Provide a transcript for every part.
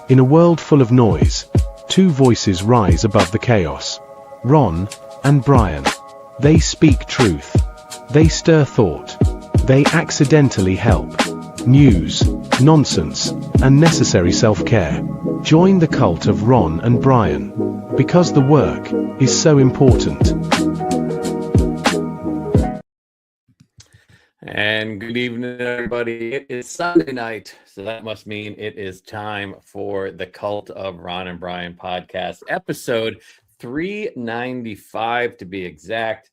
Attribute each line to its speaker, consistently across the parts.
Speaker 1: In a world full of noise, two voices rise above the chaos. Ron and Brian. They speak truth. They stir thought. They accidentally help. News, nonsense, and necessary self-care. Join the cult of Ron and Brian. Because the work is so important.
Speaker 2: And good evening, everybody. It is Sunday night, so that must mean it is time for the Cult of Ron and Brian podcast, episode 395 to be exact,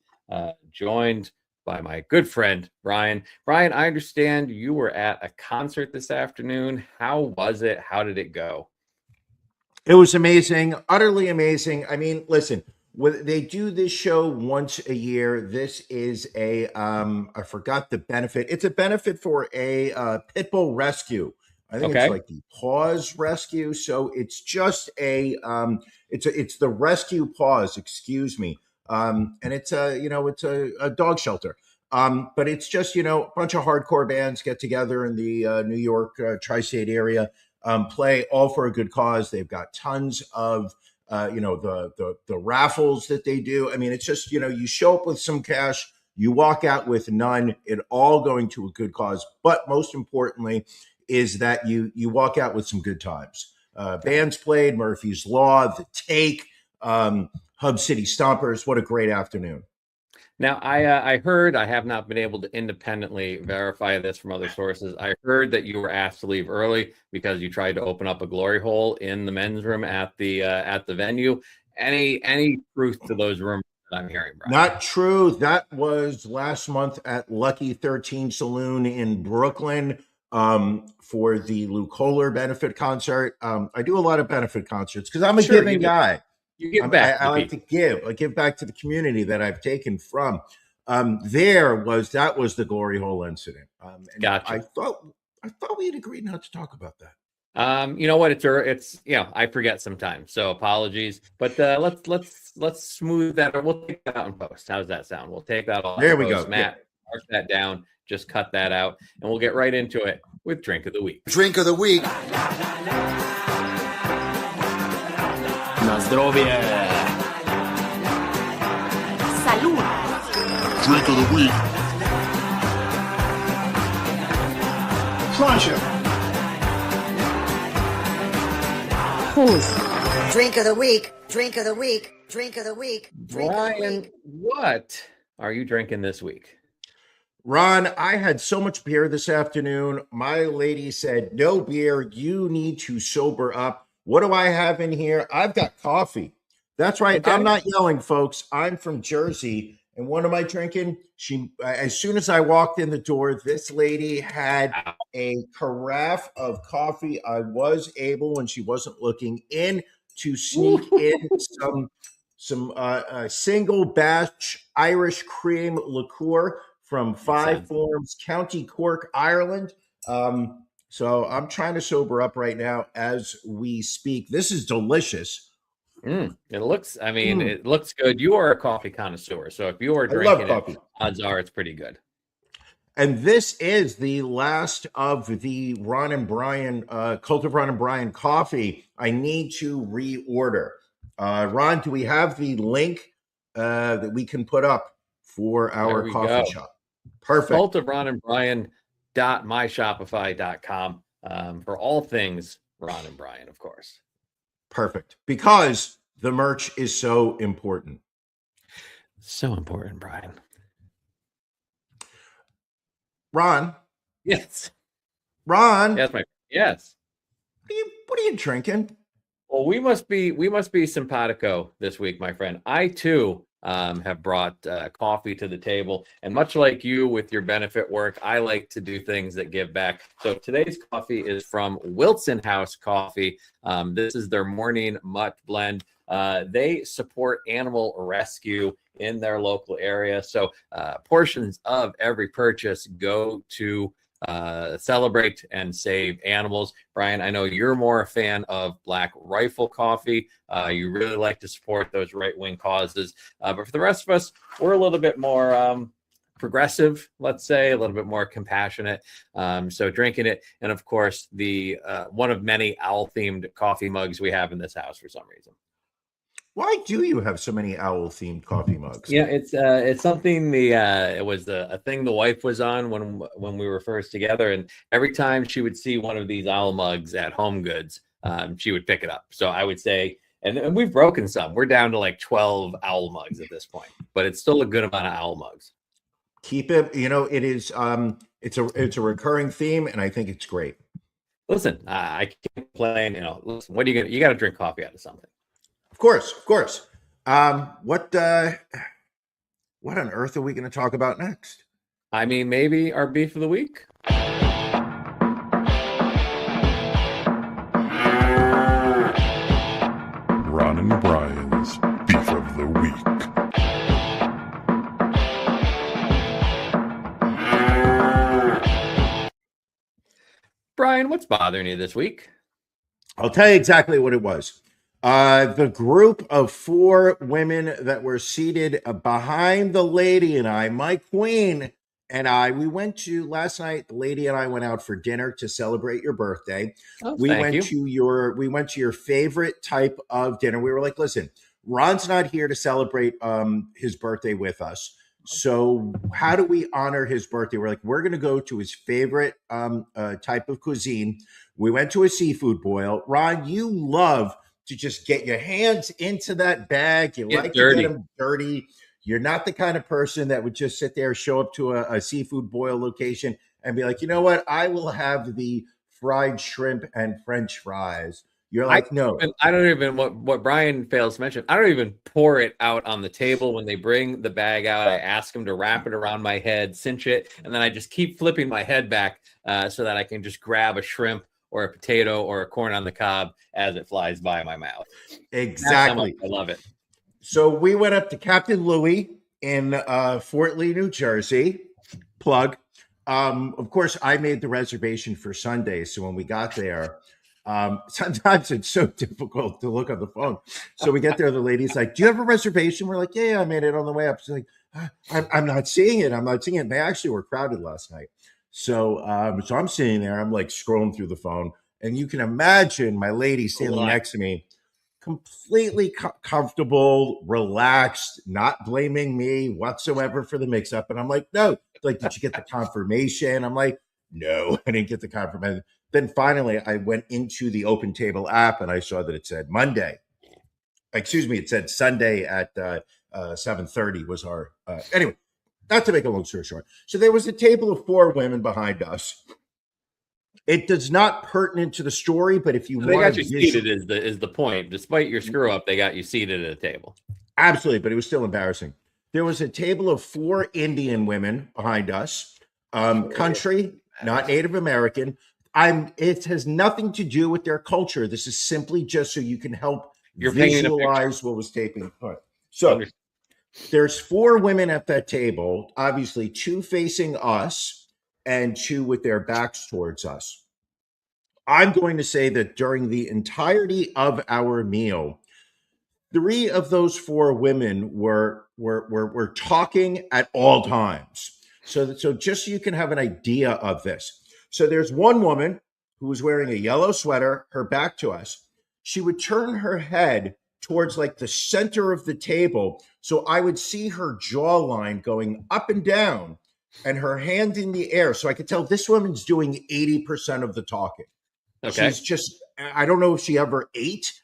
Speaker 2: joined by my good friend, Brian. Brian, I understand you were at a concert this afternoon. How was it? How did it go?
Speaker 3: It was amazing, utterly amazing. I mean, listen, they do this show once a year. This is a, I forgot the benefit. It's a benefit for a pit bull rescue. I think it's like the Paws Rescue. So it's just it's the Rescue Paws, excuse me. And it's a dog shelter. But it's just, a bunch of hardcore bands get together in the New York tri-state area, play all for a good cause. They've got tons of the raffles that they do. I mean, it's just, you show up with some cash, you walk out with none, it all going to a good cause. But most importantly is that you walk out with some good times. Bands played, Murphy's Law, The Take, Hub City Stompers. What a great afternoon.
Speaker 2: Now, I heard, I have not been able to independently verify this from other sources. I heard that you were asked to leave early because you tried to open up a glory hole in the men's room at the venue. Any truth to those rumors that I'm hearing, Brian?
Speaker 3: Not true. That was last month at Lucky 13 Saloon in Brooklyn for the Lou Kohler benefit concert. I do a lot of benefit concerts because I'm a giving guy.
Speaker 2: You give back.
Speaker 3: I like to give. I give back to the community that I've taken from. That was the glory hole incident.
Speaker 2: Gotcha.
Speaker 3: I thought we had agreed not to talk about that.
Speaker 2: You know what? It's I forget sometimes, so apologies. But let's smooth that. Or we'll take that out in post. How's that sound? We'll take that all.
Speaker 3: There we go,
Speaker 2: Matt. Mark that down. Just cut that out, and we'll get right into it with Drink of the Week.
Speaker 4: Drink of the Week.
Speaker 5: Na zdrowie!
Speaker 6: Salud!
Speaker 4: Drink of the Week.
Speaker 5: Pleasure!
Speaker 6: Prost!
Speaker 7: Drink of the Week. Drink of the Week. Drink of the Week. Drink
Speaker 2: Brian,
Speaker 7: of the week.
Speaker 2: what are you drinking this week?
Speaker 3: Ron, I had so much beer this afternoon. My lady said, no beer. You need to sober up. What do I have in here? I've got coffee. That's right. Okay. I'm not yelling, folks. I'm from Jersey. And what am I drinking? As soon as I walked in the door, this lady had a carafe of coffee. I was able, when she wasn't looking in, to sneak in some single batch Irish cream liqueur from Five Forms, County Cork, Ireland. So I'm trying to sober up right now as we speak. This is delicious.
Speaker 2: It looks, it looks good. You are a coffee connoisseur. So if you are drinking it, odds are it's pretty good.
Speaker 3: And this is the last of the Ron and Brian, Cult of Ron and Brian coffee. I need to reorder. Ron, do we have the link that we can put up for our coffee shop? Perfect.
Speaker 2: Cult of Ron and Brian. .myshopify.com for all things Ron and Brian, of course.
Speaker 3: Perfect. Because the merch is so important.
Speaker 2: So important, Brian.
Speaker 3: Ron.
Speaker 2: Yes.
Speaker 3: Ron.
Speaker 2: Yes.
Speaker 3: What are you drinking?
Speaker 2: Well, we must be simpatico this week, my friend. I too have brought coffee to the table, and much like you with your benefit work, I like to do things that give back. So today's coffee is from Wilson House Coffee. This is their morning mutt blend. They support animal rescue in their local area, so portions of every purchase go to celebrate and save animals. Brian, I know you're more a fan of Black Rifle Coffee. You really like to support those right-wing causes. But for the rest of us, we're a little bit more progressive, let's say, a little bit more compassionate. So drinking it, and of course the one of many owl themed coffee mugs we have in this house for some reason.
Speaker 3: Why do you have so many owl themed coffee mugs?
Speaker 2: Yeah, it's something it was a thing the wife was on when we were first together, and every time she would see one of these owl mugs at Home Goods, she would pick it up. So I would say, and we've broken some. We're down to like 12 owl mugs at this point, but it's still a good amount of owl mugs.
Speaker 3: Keep it. It is. It's a recurring theme, and I think it's great.
Speaker 2: Listen, I can't complain. Listen, what are you gonna? You got to drink coffee out of something.
Speaker 3: Of course, of course. What on earth are we going to talk about next?
Speaker 2: I mean, maybe our beef of the week.
Speaker 4: Ron and Brian's Beef of the Week.
Speaker 2: Brian, what's bothering you this week?
Speaker 3: I'll tell you exactly what it was. The group of 4 women that were seated behind the lady and I, my queen and I, we went to last night. The lady and I went out for dinner to celebrate your birthday. We went to your favorite type of dinner. We were like, listen, Ron's not here to celebrate his birthday with us. So how do we honor his birthday? We're like, we're going to go to his favorite type of cuisine. We went to a seafood boil. Ron, you love to just get your hands into that bag. You like to get them dirty. You're not the kind of person that would just sit there, show up to a seafood boil location and be like, you know what? I will have the fried shrimp and French fries. You're like, no.
Speaker 2: I don't even, what Brian fails to mention, I don't even pour it out on the table when they bring the bag out. I ask them to wrap it around my head, cinch it, and then I just keep flipping my head back so that I can just grab a shrimp or a potato or a corn on the cob as it flies by my mouth.
Speaker 3: Exactly.
Speaker 2: I love it.
Speaker 3: So we went up to Captain Louis in Fort Lee, New Jersey. Plug. Of course, I made the reservation for Sunday. So when we got there, sometimes it's so difficult to look on the phone. So we get there, the lady's like, do you have a reservation? We're like, yeah, I made it on the way up. She's like, I'm not seeing it. I'm not seeing it. They actually were crowded last night. So I'm sitting there, I'm like scrolling through the phone, and you can imagine my lady standing next to me, completely comfortable, relaxed, not blaming me whatsoever for the mix-up. And I'm like, no. Like, did you get the confirmation? I'm like, no, I didn't get the confirmation. Then finally, I went into the Open Table app, and I saw that it said Monday. Excuse me, it said Sunday at 7:30 was our anyway. Not to make a long story short. So there was a table of 4 women behind us. It does not pertinent to the story, but if you
Speaker 2: they got you seated is the point. Despite your screw up, they got you seated at a table.
Speaker 3: Absolutely, but it was still embarrassing. There was a table of 4 Indian women behind us. Country, not Native American. It has nothing to do with their culture. This is simply just so you can help visualize what was taking place. So there's 4 women at that table, obviously 2 facing us and 2 with their backs towards us. I'm going to say that during the entirety of our meal, 3 of those 4 women were talking at all times. So just so you can have an idea of this. So there's one woman who was wearing a yellow sweater, her back to us. She would turn her head towards like the center of the table. So I would see her jawline going up and down and her hand in the air. So I could tell this woman's doing 80% of the talking. Okay. She's just, I don't know if she ever ate,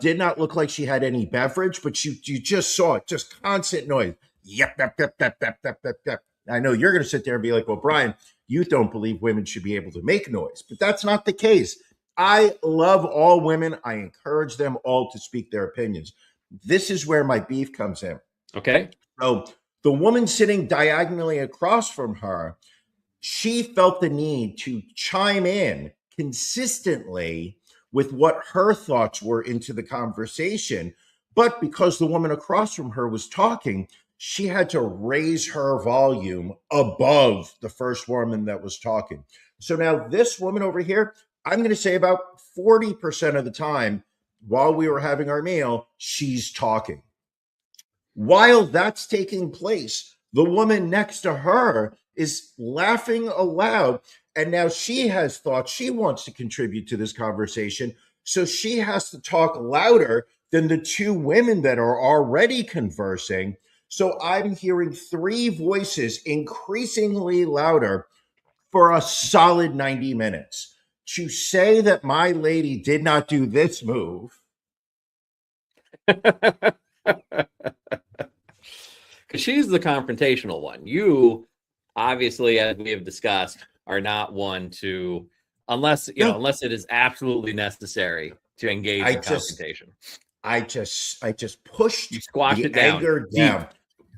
Speaker 3: did not look like she had any beverage, but you just saw it, just constant noise. Yep, yep, yep, yep, yep, yep, yep, yep. I know you're going to sit there and be like, well, Brian, you don't believe women should be able to make noise, but that's not the case. I love all women. I encourage them all to speak their opinions. This is where my beef comes in.
Speaker 2: Okay.
Speaker 3: So the woman sitting diagonally across from her, she felt the need to chime in consistently with what her thoughts were into the conversation. But because the woman across from her was talking, she had to raise her volume above the first woman that was talking. So now this woman over here, I'm going to say about 40% of the time while we were having our meal, she's talking. While that's taking place, The woman next to her is laughing aloud. And now she has thought she wants to contribute to this conversation. So she has to talk louder than the two women that are already conversing. So I'm hearing three voices increasingly louder for a solid 90 minutes. To say that my lady did not do this move.
Speaker 2: Because she's the confrontational one. You, obviously, as we have discussed, are not one to, unless unless it is absolutely necessary to engage in confrontation.
Speaker 3: I just pushed
Speaker 2: You squashed
Speaker 3: the
Speaker 2: it down.
Speaker 3: anger down.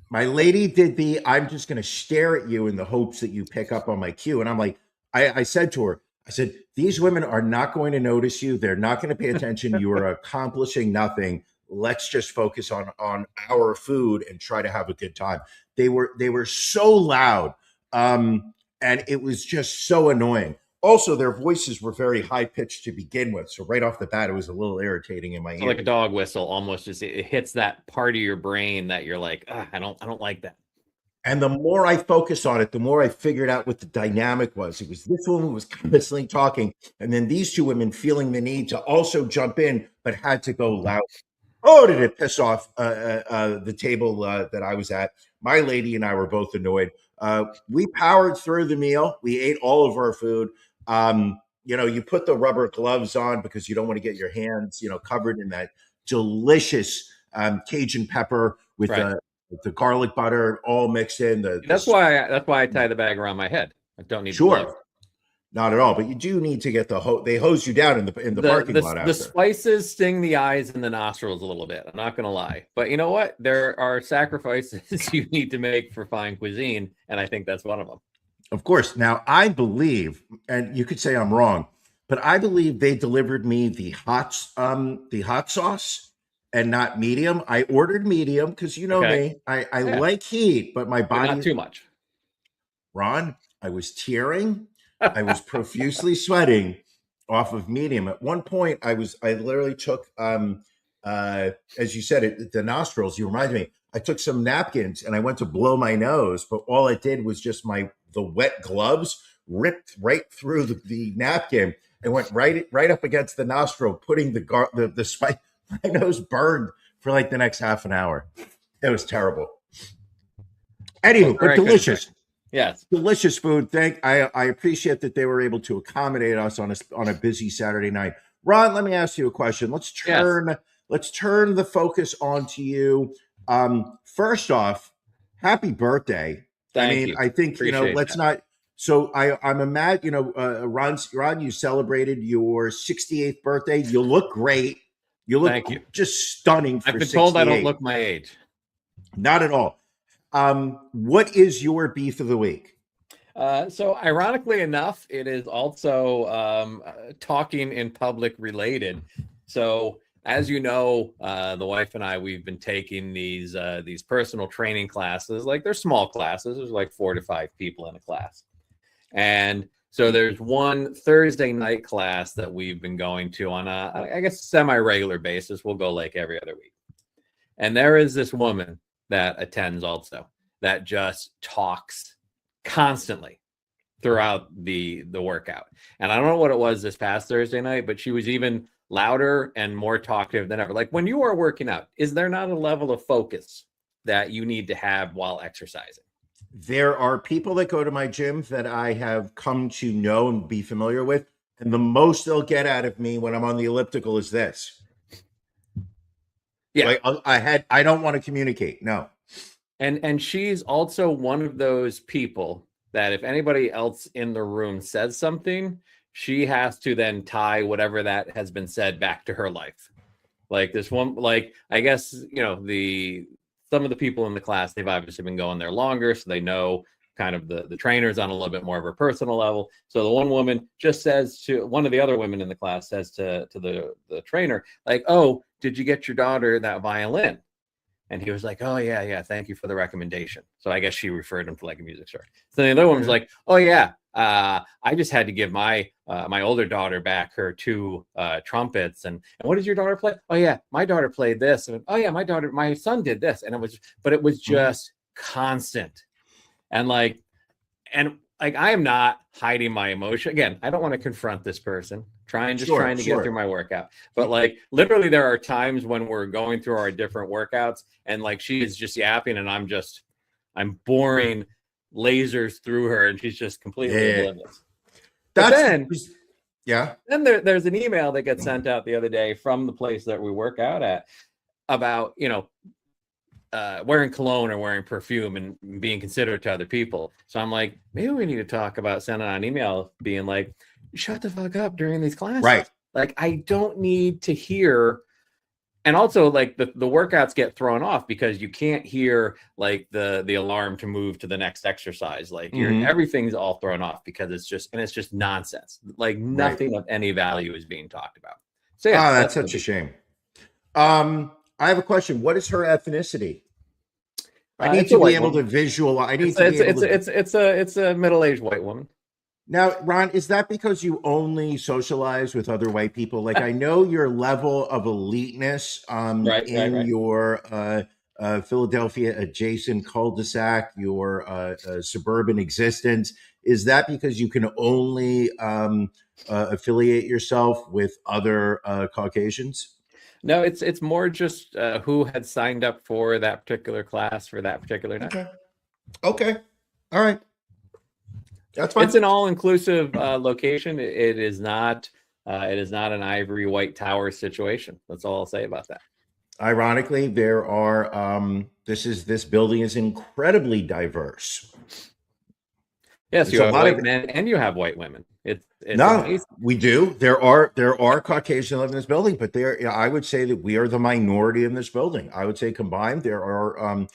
Speaker 3: My lady did the, I'm just going to stare at you in the hopes that you pick up on my cue. And I'm like, I said to her, I said, these women are not going to notice you. They're not going to pay attention. You are accomplishing nothing. Let's just focus on our food and try to have a good time. They were so loud. And it was just so annoying. Also, their voices were very high pitched to begin with. So right off the bat, it was a little irritating in my ear.
Speaker 2: Like a dog whistle, almost just it hits that part of your brain that you're like, I don't like that.
Speaker 3: And the more I focused on it, the more I figured out what the dynamic was. It was this woman was constantly talking, and then these two women feeling the need to also jump in, but had to go loud. Oh, did it piss off the table that I was at? My lady and I were both annoyed. We powered through the meal. We ate all of our food. You put the rubber gloves on because you don't want to get your hands, covered in that delicious Cajun pepper with the garlic butter all mixed in.
Speaker 2: That's why I tie the bag around my head. I don't need
Speaker 3: sure. Not at all, but you do need to get they hose you down in the parking lot.
Speaker 2: The spices sting the eyes and the nostrils a little bit. I'm not going to lie, but you know what? There are sacrifices you need to make for fine cuisine, and I think that's one of them.
Speaker 3: Of course. Now I believe, and you could say I'm wrong, but I believe they delivered me the hot sauce and not medium. I ordered medium because me, I like heat, but my body
Speaker 2: not too much.
Speaker 3: Ron, I was tearing. I was profusely sweating off of medium. At one point, I literally took, as you said, the nostrils. You reminded me. I took some napkins and I went to blow my nose, but all it did was just the wet gloves ripped right through the napkin and went right up against the nostril, putting the spice. My nose burned for like the next half an hour. It was terrible. Anywho, but delicious.
Speaker 2: Yes,
Speaker 3: delicious food. I appreciate that they were able to accommodate us on a busy Saturday night. Ron, let me ask you a question. Let's turn the focus onto you. First off, happy birthday.
Speaker 2: Thank you.
Speaker 3: I think
Speaker 2: Appreciate
Speaker 3: let's
Speaker 2: that.
Speaker 3: not. So I'm imagine Ron, you celebrated your 68th birthday. You look great. You look just stunning.
Speaker 2: I've been told I don't look my age.
Speaker 3: Not at all. What is your beef of the week?
Speaker 2: So ironically enough, it is also talking in public related. So as you know, the wife and I, we've been taking these personal training classes. Like they're small classes. There's like 4 to 5 people in a class. And so there's one Thursday night class that we've been going to on I guess semi-regular basis. We'll go like every other week. And there is this woman that attends also that just talks constantly throughout the workout. And I don't know what it was this past Thursday night, but she was even louder and more talkative than ever. Like when you are working out, is there not a level of focus that you need to have while exercising?
Speaker 3: There are people that go to my gym that I have come to know and be familiar with. And the most they'll get out of me when I'm on the elliptical is this.
Speaker 2: Yeah.
Speaker 3: Like I don't want to communicate. No.
Speaker 2: And she's also one of those people that if anybody else in the room says something, she has to then tie whatever that has been said back to her life. Like this one, like I guess, some of the people in the class, they've obviously been going there longer, so they know kind of the trainers on a little bit more of a personal level. So the one woman just says to one of the other women in the class says to the trainer, like, "Oh, did you get your daughter that violin?" And he was like, "Oh yeah, thank you for the recommendation." So I guess she referred him to like a music store. So the other one was like, "Oh yeah, I just had to give my older daughter back her 2 trumpets. And what did your daughter play? Oh yeah, my daughter played this. And oh yeah, my son did this." And it was just constant. And like, I am not hiding my emotion. Again, I don't want to confront this person. Trying to get through my workout. But like literally there are times when we're going through our different workouts and like she is just yapping and I'm boring lasers through her and she's just completely oblivious. Then there's an email that gets sent out the other day from the place that we work out at about, wearing cologne or wearing perfume and being considerate to other people. So I'm like, maybe we need to talk about sending out an email being like, shut the fuck up during these classes.
Speaker 3: Right.
Speaker 2: Like, I don't need to hear. And also like the workouts get thrown off because you can't hear like the alarm to move to the next exercise. Like everything's all thrown off because it's just nonsense. Like nothing of any value is being talked about. So yeah,
Speaker 3: that's such a shame. I have a question. What is her ethnicity? I need to be able to visualize.
Speaker 2: It's a middle-aged white woman.
Speaker 3: Now, Ron, is that because you only socialize with other white people? Like, I know your level of eliteness in your Philadelphia adjacent cul-de-sac, your suburban existence. Is that because you can only affiliate yourself with other Caucasians?
Speaker 2: No, it's more just who had signed up for that particular class for that particular night.
Speaker 3: Okay. All right. That's fine.
Speaker 2: It's an all-inclusive location. It is not an ivory white tower situation. That's all I'll say about that.
Speaker 3: Ironically, there are this building is incredibly diverse.
Speaker 2: Yes, you have white men and you have white women. It's amazing.
Speaker 3: We do. There are Caucasians living in this building, but I would say that we are the minority in this building. I would say combined, there are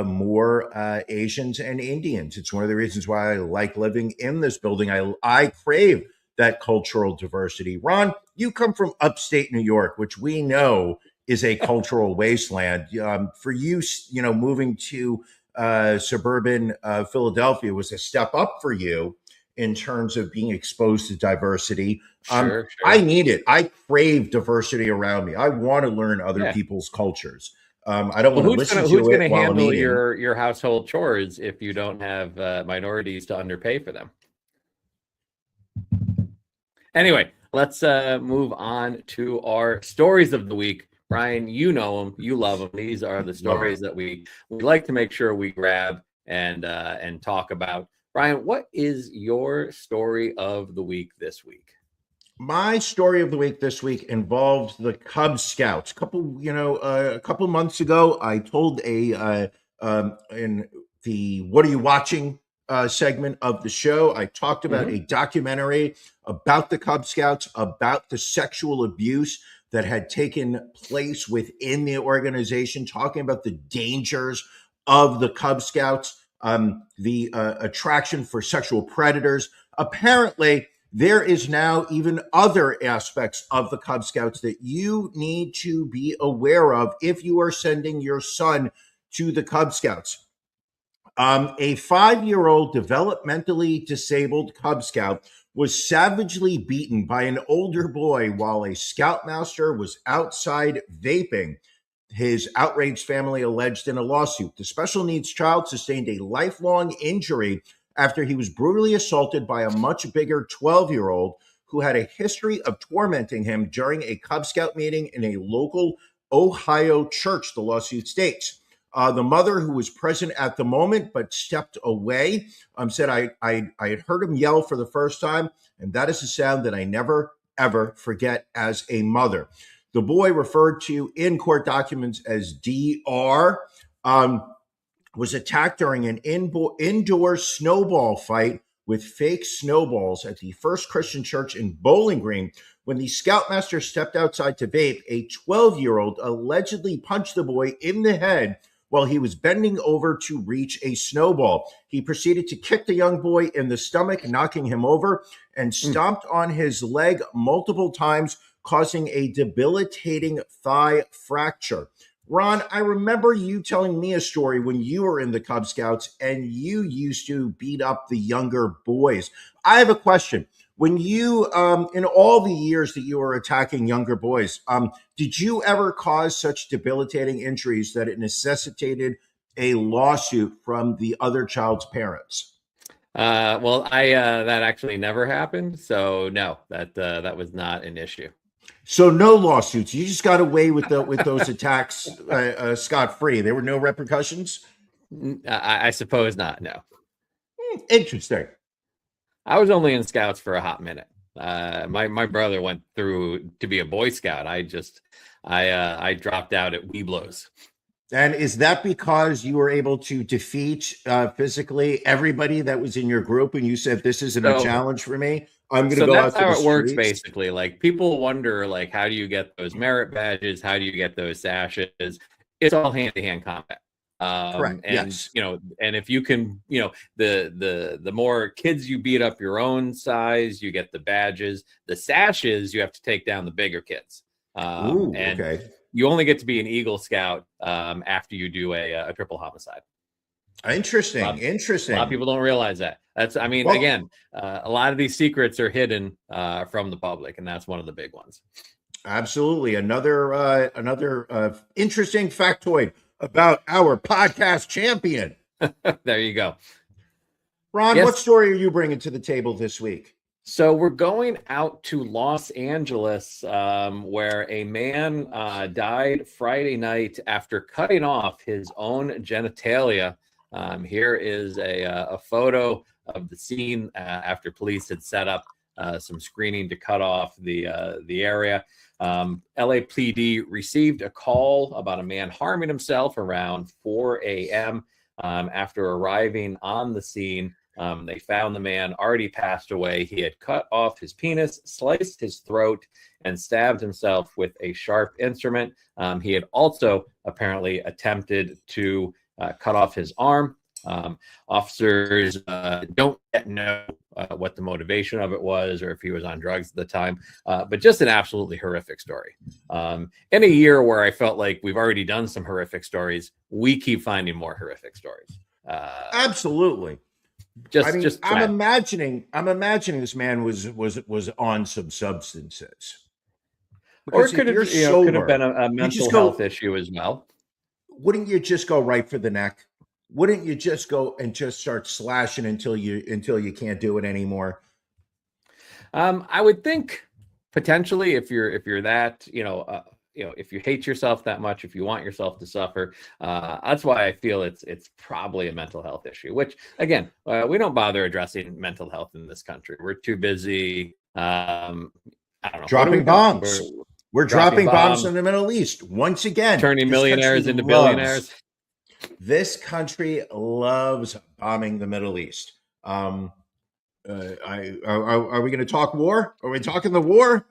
Speaker 3: more Asians and Indians. It's one of the reasons why I like living in this building. I crave that cultural diversity. Ron, you come from upstate New York, which we know is a cultural wasteland. For you, moving to suburban Philadelphia was a step up for you in terms of being exposed to diversity. Sure. I need it. I crave diversity around me. I want to learn other people's cultures. I don't want to listen to it. Who's going to handle
Speaker 2: your household chores if you don't have minorities to underpay for them? Anyway, let's move on to our stories of the week. Brian, you know them, you love them. These are the stories that we like to make sure we grab and talk about. Brian, what is your story of the week this week?
Speaker 3: My story of the week this week involved the Cub Scouts. A couple months ago, I told in the "What Are You Watching" segment of the show, I talked about a documentary about the Cub Scouts, about the sexual abuse that had taken place within the organization, talking about the dangers of the Cub Scouts, the attraction for sexual predators. Apparently, there is now even other aspects of the Cub Scouts that you need to be aware of if you are sending your son to the Cub Scouts. A 5-year-old developmentally disabled Cub Scout was savagely beaten by an older boy while a scoutmaster was outside vaping. His outraged family alleged in a lawsuit. The special needs child sustained a lifelong injury after he was brutally assaulted by a much bigger 12-year-old who had a history of tormenting him during a Cub Scout meeting in a local Ohio church, the lawsuit states. The mother, who was present at the moment but stepped away, said, I had heard him yell for the first time, and that is a sound that I never, ever forget as a mother. The boy, referred to in court documents as DR, was attacked during an indoor snowball fight with fake snowballs at the First Christian Church in Bowling Green. When the scoutmaster stepped outside to vape, a 12-year-old allegedly punched the boy in the head while he was bending over to reach a snowball. He proceeded to kick the young boy in the stomach, knocking him over, and stomped on his leg multiple times, causing a debilitating thigh fracture. Ron, I remember you telling me a story when you were in the Cub Scouts and you used to beat up the younger boys. I have a question. When you, in all the years that you were attacking younger boys, did you ever cause such debilitating injuries that it necessitated a lawsuit from the other child's parents?
Speaker 2: Well, I that actually never happened, so no, that was not an issue.
Speaker 3: So no lawsuits. You just got away with those attacks scot free. There were no repercussions.
Speaker 2: I suppose not. No,
Speaker 3: Interesting.
Speaker 2: I was only in Scouts for a hot minute. My brother went through to be a Boy Scout. I dropped out at Weeblos.
Speaker 3: And is that because you were able to defeat physically everybody that was in your group, and you said this isn't a challenge for me? I'm going to go out to the streets.
Speaker 2: That's how it works, basically. Like, people wonder, like, how do you get those merit badges? How do you get those sashes? It's all hand-to-hand combat.
Speaker 3: Correct.
Speaker 2: And
Speaker 3: Yes.
Speaker 2: and if you can, the more kids you beat up your own size, you get the badges. The sashes, you have to take down the bigger kids.
Speaker 3: Okay.
Speaker 2: You only get to be an Eagle Scout after you do a triple homicide.
Speaker 3: Interesting.
Speaker 2: A lot of people don't realize that. Again, a lot of these secrets are hidden from the public, and that's one of the big ones.
Speaker 3: Absolutely. Another interesting factoid about our podcast champion.
Speaker 2: There you go.
Speaker 3: Ron,
Speaker 2: Yes.
Speaker 3: What story are you bringing to the table this week?
Speaker 2: So we're going out to Los Angeles, where a man died Friday night after cutting off his own genitalia. Here is a photo of the scene after police had set up some screening to cut off the area. LAPD received a call about a man harming himself around 4 a.m. After arriving on the scene. They found the man already passed away. He had cut off his penis, sliced his throat, and stabbed himself with a sharp instrument. He had also apparently attempted to cut off his arm. Officers don't yet know what the motivation of it was, or if he was on drugs at the time, but just an absolutely horrific story. In a year where I felt like we've already done some horrific stories, we keep finding more horrific stories.
Speaker 3: Absolutely. I'm imagining this man was on some substances.
Speaker 2: Or
Speaker 3: Because
Speaker 2: it could have been a mental health issue as well.
Speaker 3: Wouldn't you just go right for the neck? Wouldn't you just go and just start slashing until you can't do it anymore?
Speaker 2: I would think potentially if you're that, if you hate yourself that much, if you want yourself to suffer, that's why I feel it's probably a mental health issue, which again, we don't bother addressing mental health in this country. We're too busy. I don't know.
Speaker 3: Dropping bombs. We're dropping bombs in the Middle East. Once again,
Speaker 2: turning millionaires into billionaires.
Speaker 3: This country loves bombing the Middle East. Are we going to talk war? Are we talking the war?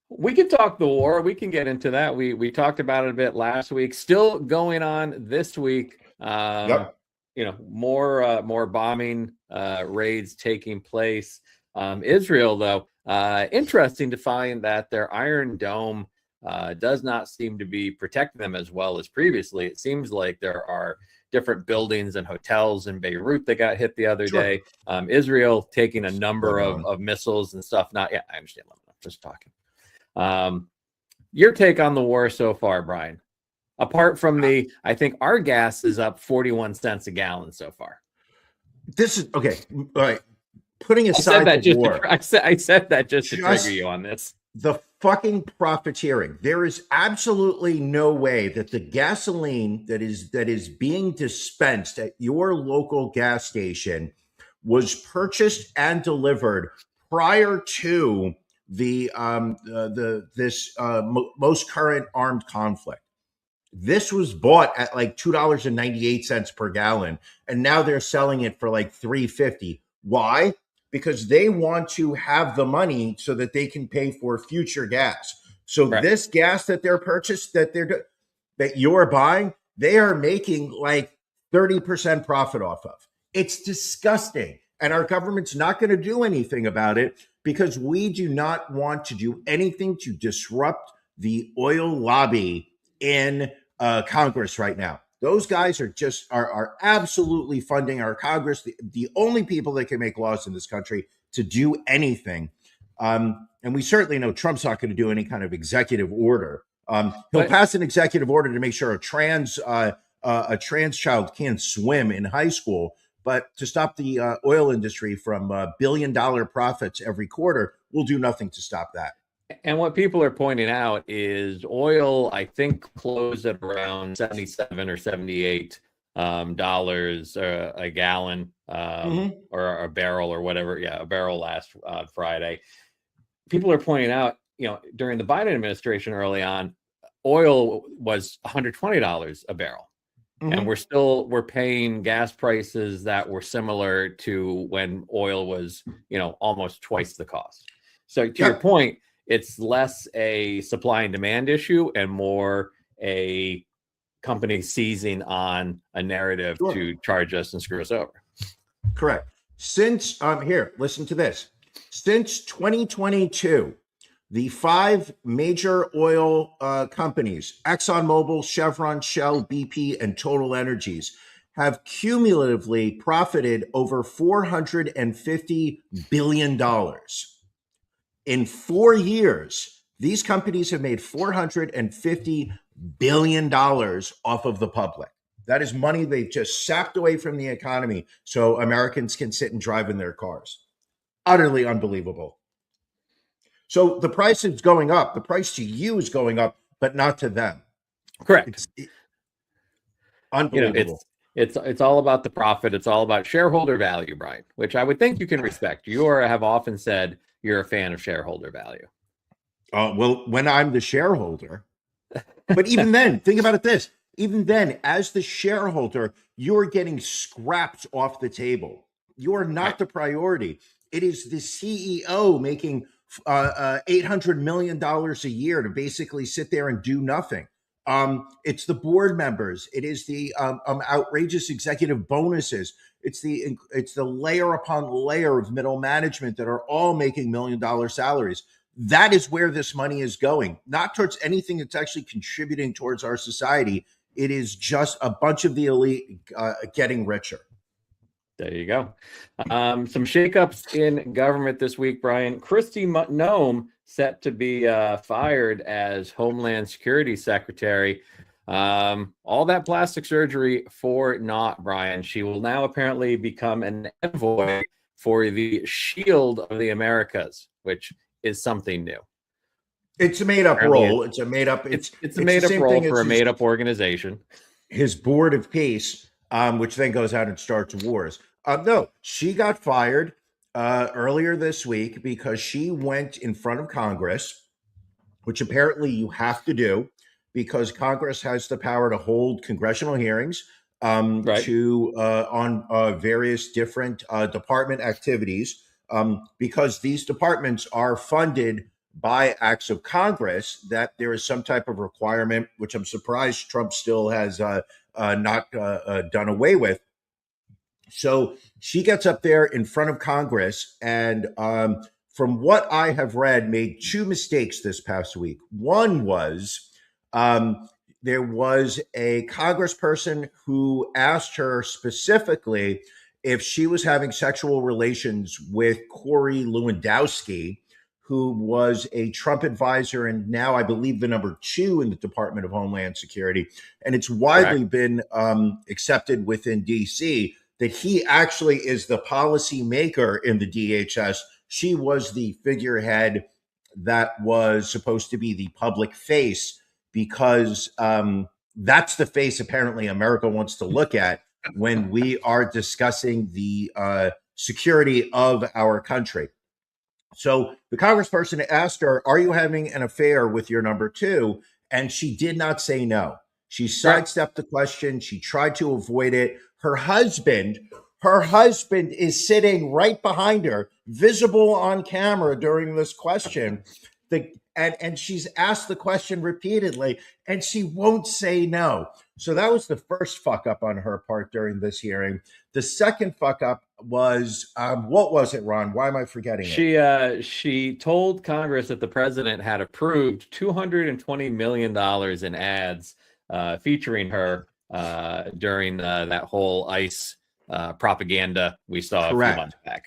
Speaker 2: We can talk the war. We can get into that. We talked about it a bit last week. Still going on this week.
Speaker 3: Yep.
Speaker 2: More bombing raids taking place. Israel, though, interesting to find that their Iron Dome does not seem to be protecting them as well as previously. It seems like there are different buildings and hotels in Beirut that got hit the other day. Israel taking a number of missiles and stuff. I understand. I'm just talking. Your take on the war so far, Brian? Apart from I think our gas is up 41 cents a gallon so far.
Speaker 3: This is okay. All right. Putting aside the war,
Speaker 2: I said that just to trigger you on this.
Speaker 3: The fucking profiteering. There is absolutely no way that the gasoline that is being dispensed at your local gas station was purchased and delivered prior to this most current armed conflict. This was bought at like $2.98 per gallon, and now they're selling it for like $3.50. Why? Because they want to have the money so that they can pay for future gas. So This gas that they're purchased, that you're buying, they are making like 30% profit off of. It's disgusting. And our government's not going to do anything about it because we do not want to do anything to disrupt the oil lobby in Congress right now. Those guys are absolutely funding our Congress, the only people that can make laws in this country to do anything. And we certainly know Trump's not going to do any kind of executive order. He'll pass an executive order to make sure a trans a trans child can't swim in high school, but to stop the oil industry from billion-dollar profits every quarter, we'll do nothing to stop that.
Speaker 2: And what people are pointing out is oil, I think, closed at around 77 or 78 dollars a gallon or a barrel or whatever. Yeah, a barrel last Friday. People are pointing out, during the Biden administration early on, oil was $120 a barrel. And we're paying gas prices that were similar to when oil was, almost twice the cost. So to your point, it's less a supply and demand issue and more a company seizing on a narrative to charge us and screw us over.
Speaker 3: Correct. Since here, listen to this. Since 2022, the 5 major oil companies, ExxonMobil, Chevron, Shell, BP, and Total Energies, have cumulatively profited over $450 billion. In 4 years, these companies have made $450 billion off of the public. That is money they've just sapped away from the economy so Americans can sit and drive in their cars. Utterly unbelievable. So the price is going up. The price to you is going up, but not to them.
Speaker 2: Correct.
Speaker 3: Unbelievable.
Speaker 2: It's all about the profit. It's all about shareholder value, Brian, which I would think you can respect. You have often said you're a fan of shareholder value.
Speaker 3: Well, when I'm the shareholder, but even then, think about it this. Even then, as the shareholder, you're getting scrapped off the table. You are not the priority. It is the CEO making $800 million a year to basically sit there and do nothing. It's the board members. It is the outrageous executive bonuses. It's the layer upon layer of middle management that are all making $1 million salaries. That is where this money is going, not towards anything that's actually contributing towards our society. It is just a bunch of the elite getting richer.
Speaker 2: There you go. Some shakeups in government this week, Brian. Kristi Noem set to be fired as Homeland Security Secretary. All that plastic surgery for naught, Brian. She will now apparently become an envoy for the Shield of the Americas, which is something new.
Speaker 3: It's a made-up role. It's a made-up.
Speaker 2: It's a made-up role for a made-up organization.
Speaker 3: His board of peace, which then goes out and starts wars. No, she got fired earlier this week because she went in front of Congress, which apparently you have to do because Congress has the power to hold congressional hearings on various different department activities because these departments are funded by acts of Congress, that there is some type of requirement, which I'm surprised Trump still has not done away with. So she gets up there in front of Congress and from what I have read, made 2 mistakes this past week. One was there was a congressperson who asked her specifically if she was having sexual relations with Corey Lewandowski, who was a Trump advisor and now I believe the number 2 in the Department of Homeland Security. And it's widely been accepted within DC that he actually is the policy maker in the DHS. She was the figurehead that was supposed to be the public face because that's the face apparently America wants to look at when we are discussing the security of our country. So the congressperson asked her, are you having an affair with your number 2? And she did not say no. She sidestepped the question. She tried to avoid it. Her husband is sitting right behind her, visible on camera during this question. And she's asked the question repeatedly, and she won't say no. So that was the first fuck up on her part during this hearing. The second fuck up was, what was it, Ron? Why am I forgetting it?
Speaker 2: She told Congress that the president had approved $220 million in ads featuring her during that whole ICE propaganda we saw a few months back.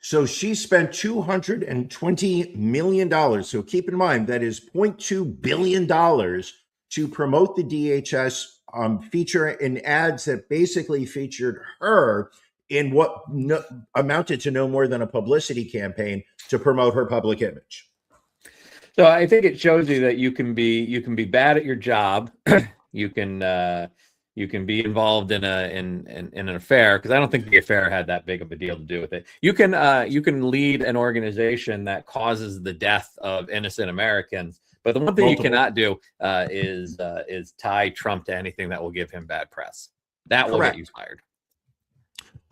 Speaker 3: So she spent $220 million. So keep in mind, that is $0.2 billion to promote the DHS feature in ads that basically featured her in what amounted to no more than a publicity campaign to promote her public image.
Speaker 2: So I think it shows you that you can be bad at your job. You can be involved in an affair, because I don't think the affair had that big of a deal to do with it. You can lead an organization that causes the death of innocent Americans, but the one thing you cannot do is tie Trump to anything that will give him bad press. That will get you fired.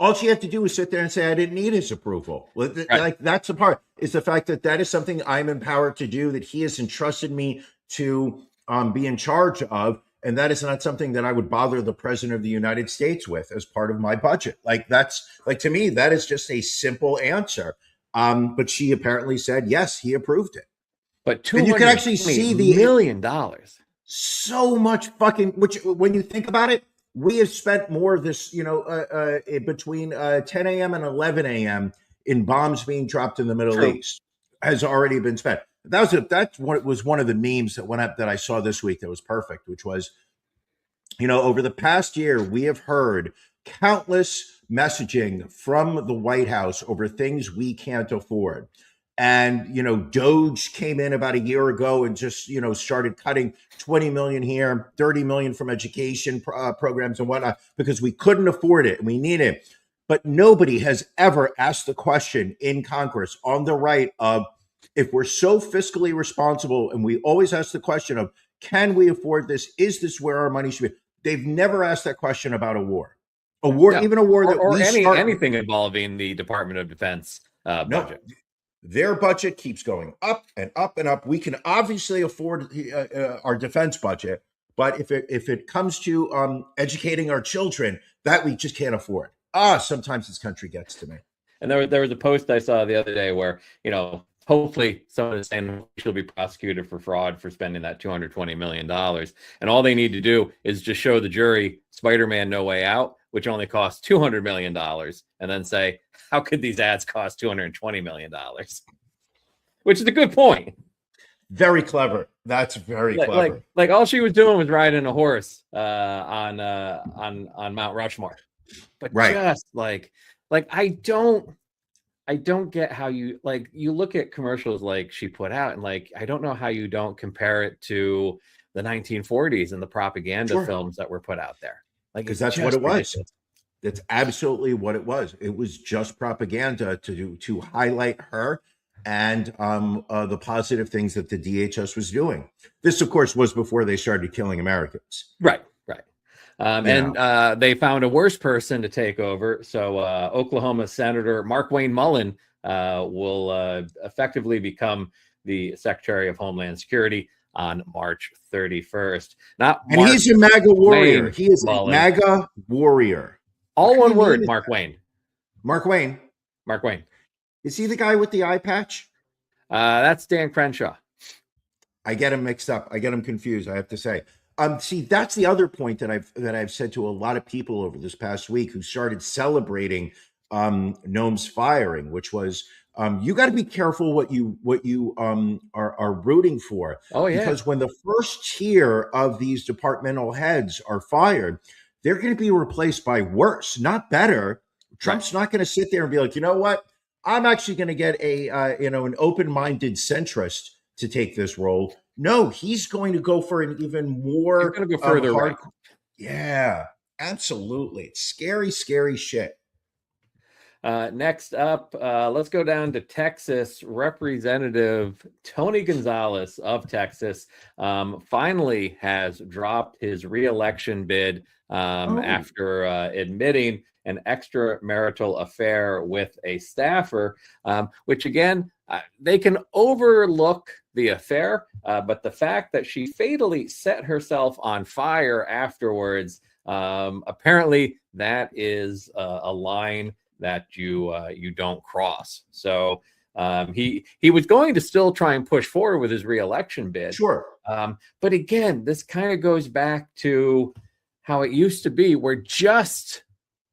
Speaker 3: All she had to do was sit there and say, I didn't need his approval. Like, that's the part, is the fact that that is something I'm empowered to do, that he has entrusted me to be in charge of. And that is not something that I would bother the president of the United States with as part of my budget. Like, that's like, to me, that is just a simple answer. But she apparently said, yes, he approved it.
Speaker 2: But
Speaker 3: you can actually see the
Speaker 2: $1 million.
Speaker 3: So much fucking, which when you think about it, we have spent more of this, between 10 a.m. and 11 a.m. in bombs being dropped in the Middle East has already been spent. That's what was one of the memes that went up that I saw this week that was perfect, which was, over the past year, we have heard countless messaging from the White House over things we can't afford. And, Doge came in about a year ago and just, started cutting 20 million here, 30 million from education programs and whatnot, because we couldn't afford it and we need it. But nobody has ever asked the question in Congress on the right of, if we're so fiscally responsible, and we always ask the question of, can we afford this? Is this where our money should be? They've never asked that question about a war, even a war that
Speaker 2: or anything involving the Department of Defense budget.
Speaker 3: No. Their budget keeps going up and up and up. We can obviously afford our defense budget, but if it comes to educating our children, that we just can't afford. Sometimes this country gets to me.
Speaker 2: And there was a post I saw the other day where, hopefully someone is saying she'll be prosecuted for fraud for spending that $220 million. And all they need to do is just show the jury Spider-Man No Way Out, which only costs $200 million, and then say, how could these ads cost $220 million? Which is a good point.
Speaker 3: Very clever. That's very clever.
Speaker 2: Like all she was doing was riding a horse on Mount Rushmore. But just like I don't get how you look at commercials like she put out, and I don't know how you don't compare it to the 1940s and the propaganda films that were put out there.
Speaker 3: Because that's what it was. That's absolutely what it was. It was just propaganda to highlight her and the positive things that the DHS was doing. This, of course, was before they started killing Americans.
Speaker 2: Right. And they found a worse person to take over. So Oklahoma Senator Markwayne Mullin will effectively become the Secretary of Homeland Security on March 31st.
Speaker 3: He's a MAGA warrior.
Speaker 2: Wayne
Speaker 3: he is
Speaker 2: Mullin.
Speaker 3: A MAGA warrior.
Speaker 2: All one word, Mark Wayne.
Speaker 3: Mark Wayne. Is he the guy with the eye patch?
Speaker 2: That's Dan Crenshaw.
Speaker 3: I get him mixed up. I get him confused, I have to say. See, that's the other point that I've said to a lot of people over this past week who started celebrating Noam's firing, which was you got to be careful what you are rooting for.
Speaker 2: Oh yeah.
Speaker 3: Because when the first tier of these departmental heads are fired, they're going to be replaced by worse, not better. Trump's not going to sit there and be like, you know what? I'm actually going to get an open-minded centrist to take this role. No, he's going to go for an even more.
Speaker 2: He's going to go further right.
Speaker 3: Yeah, absolutely. It's scary, scary shit.
Speaker 2: Next up, let's go down to Texas. Representative Tony Gonzalez of Texas finally has dropped his re-election bid after admitting an extramarital affair with a staffer, which again, they can overlook the affair, but the fact that she fatally set herself on fire afterwards, apparently that is a line that you don't cross. So he was going to still try and push forward with his re-election bid.
Speaker 3: Sure.
Speaker 2: But again, this kind of goes back to how it used to be, where just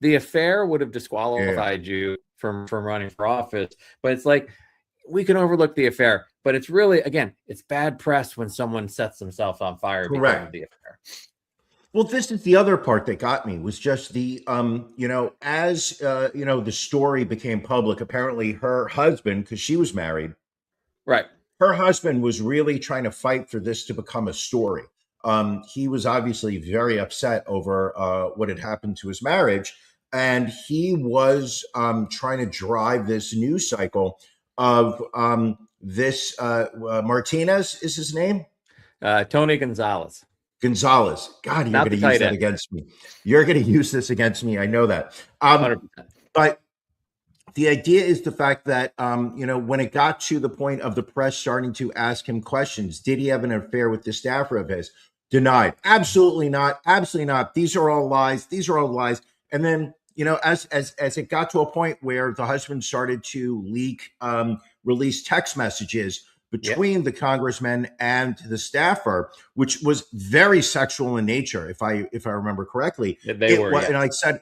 Speaker 2: the affair would have disqualified you from running for office. But it's like, we can overlook the affair, but it's really, again, it's bad press when someone sets themselves on fire because of the affair.
Speaker 3: Well, this is the other part that got me was just the, as, the story became public, apparently her husband, because she was married,
Speaker 2: Right.
Speaker 3: her husband was really trying to fight for this to become a story. He was obviously very upset over what had happened to his marriage. And he was trying to drive this news cycle of this Martinez is his name?
Speaker 2: Tony Gonzalez.
Speaker 3: Gonzalez. God, you're
Speaker 2: Not
Speaker 3: going
Speaker 2: the
Speaker 3: to use
Speaker 2: tight
Speaker 3: that
Speaker 2: end.
Speaker 3: against me. You're going to use this against me. I know that.
Speaker 2: 100%.
Speaker 3: But the idea is the fact that, when it got to the point of the press starting to ask him questions, did he have an affair with the staffer of his? Denied. Absolutely not. Absolutely not. These are all lies. These are all lies. And then, as it got to a point where the husband started to leak, release text messages between the congressman and the staffer, which was very sexual in nature, if I remember correctly.
Speaker 2: They were.
Speaker 3: And I said,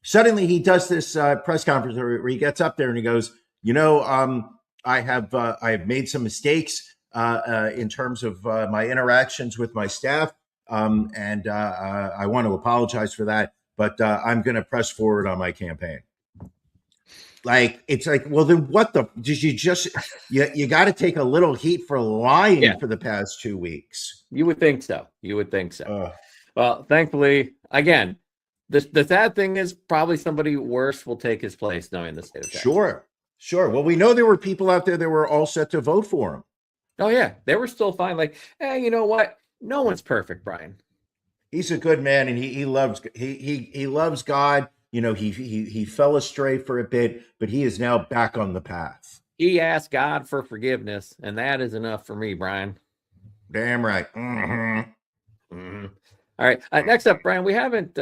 Speaker 3: suddenly he does this press conference where he gets up there and he goes, I have made some mistakes in terms of my interactions with my staff, and I want to apologize for that. But I'm going to press forward on my campaign. Like, it's like, well, then what did you just, you got to take a little heat for lying for the past 2 weeks.
Speaker 2: You would think so. Well, thankfully, again, the sad thing is probably somebody worse will take his place knowing the state of Texas.
Speaker 3: Sure. Well, we know there were people out there that were all set to vote for him.
Speaker 2: Oh, yeah. They were still fine. Like, hey, you know what? No one's perfect, Brian.
Speaker 3: He's a good man, and he loves God. He fell astray for a bit, but he is now back on the path.
Speaker 2: He asked God for forgiveness, and that is enough for me, Brian.
Speaker 3: Damn right. Mm-hmm.
Speaker 2: All right. Next up, Brian, we haven't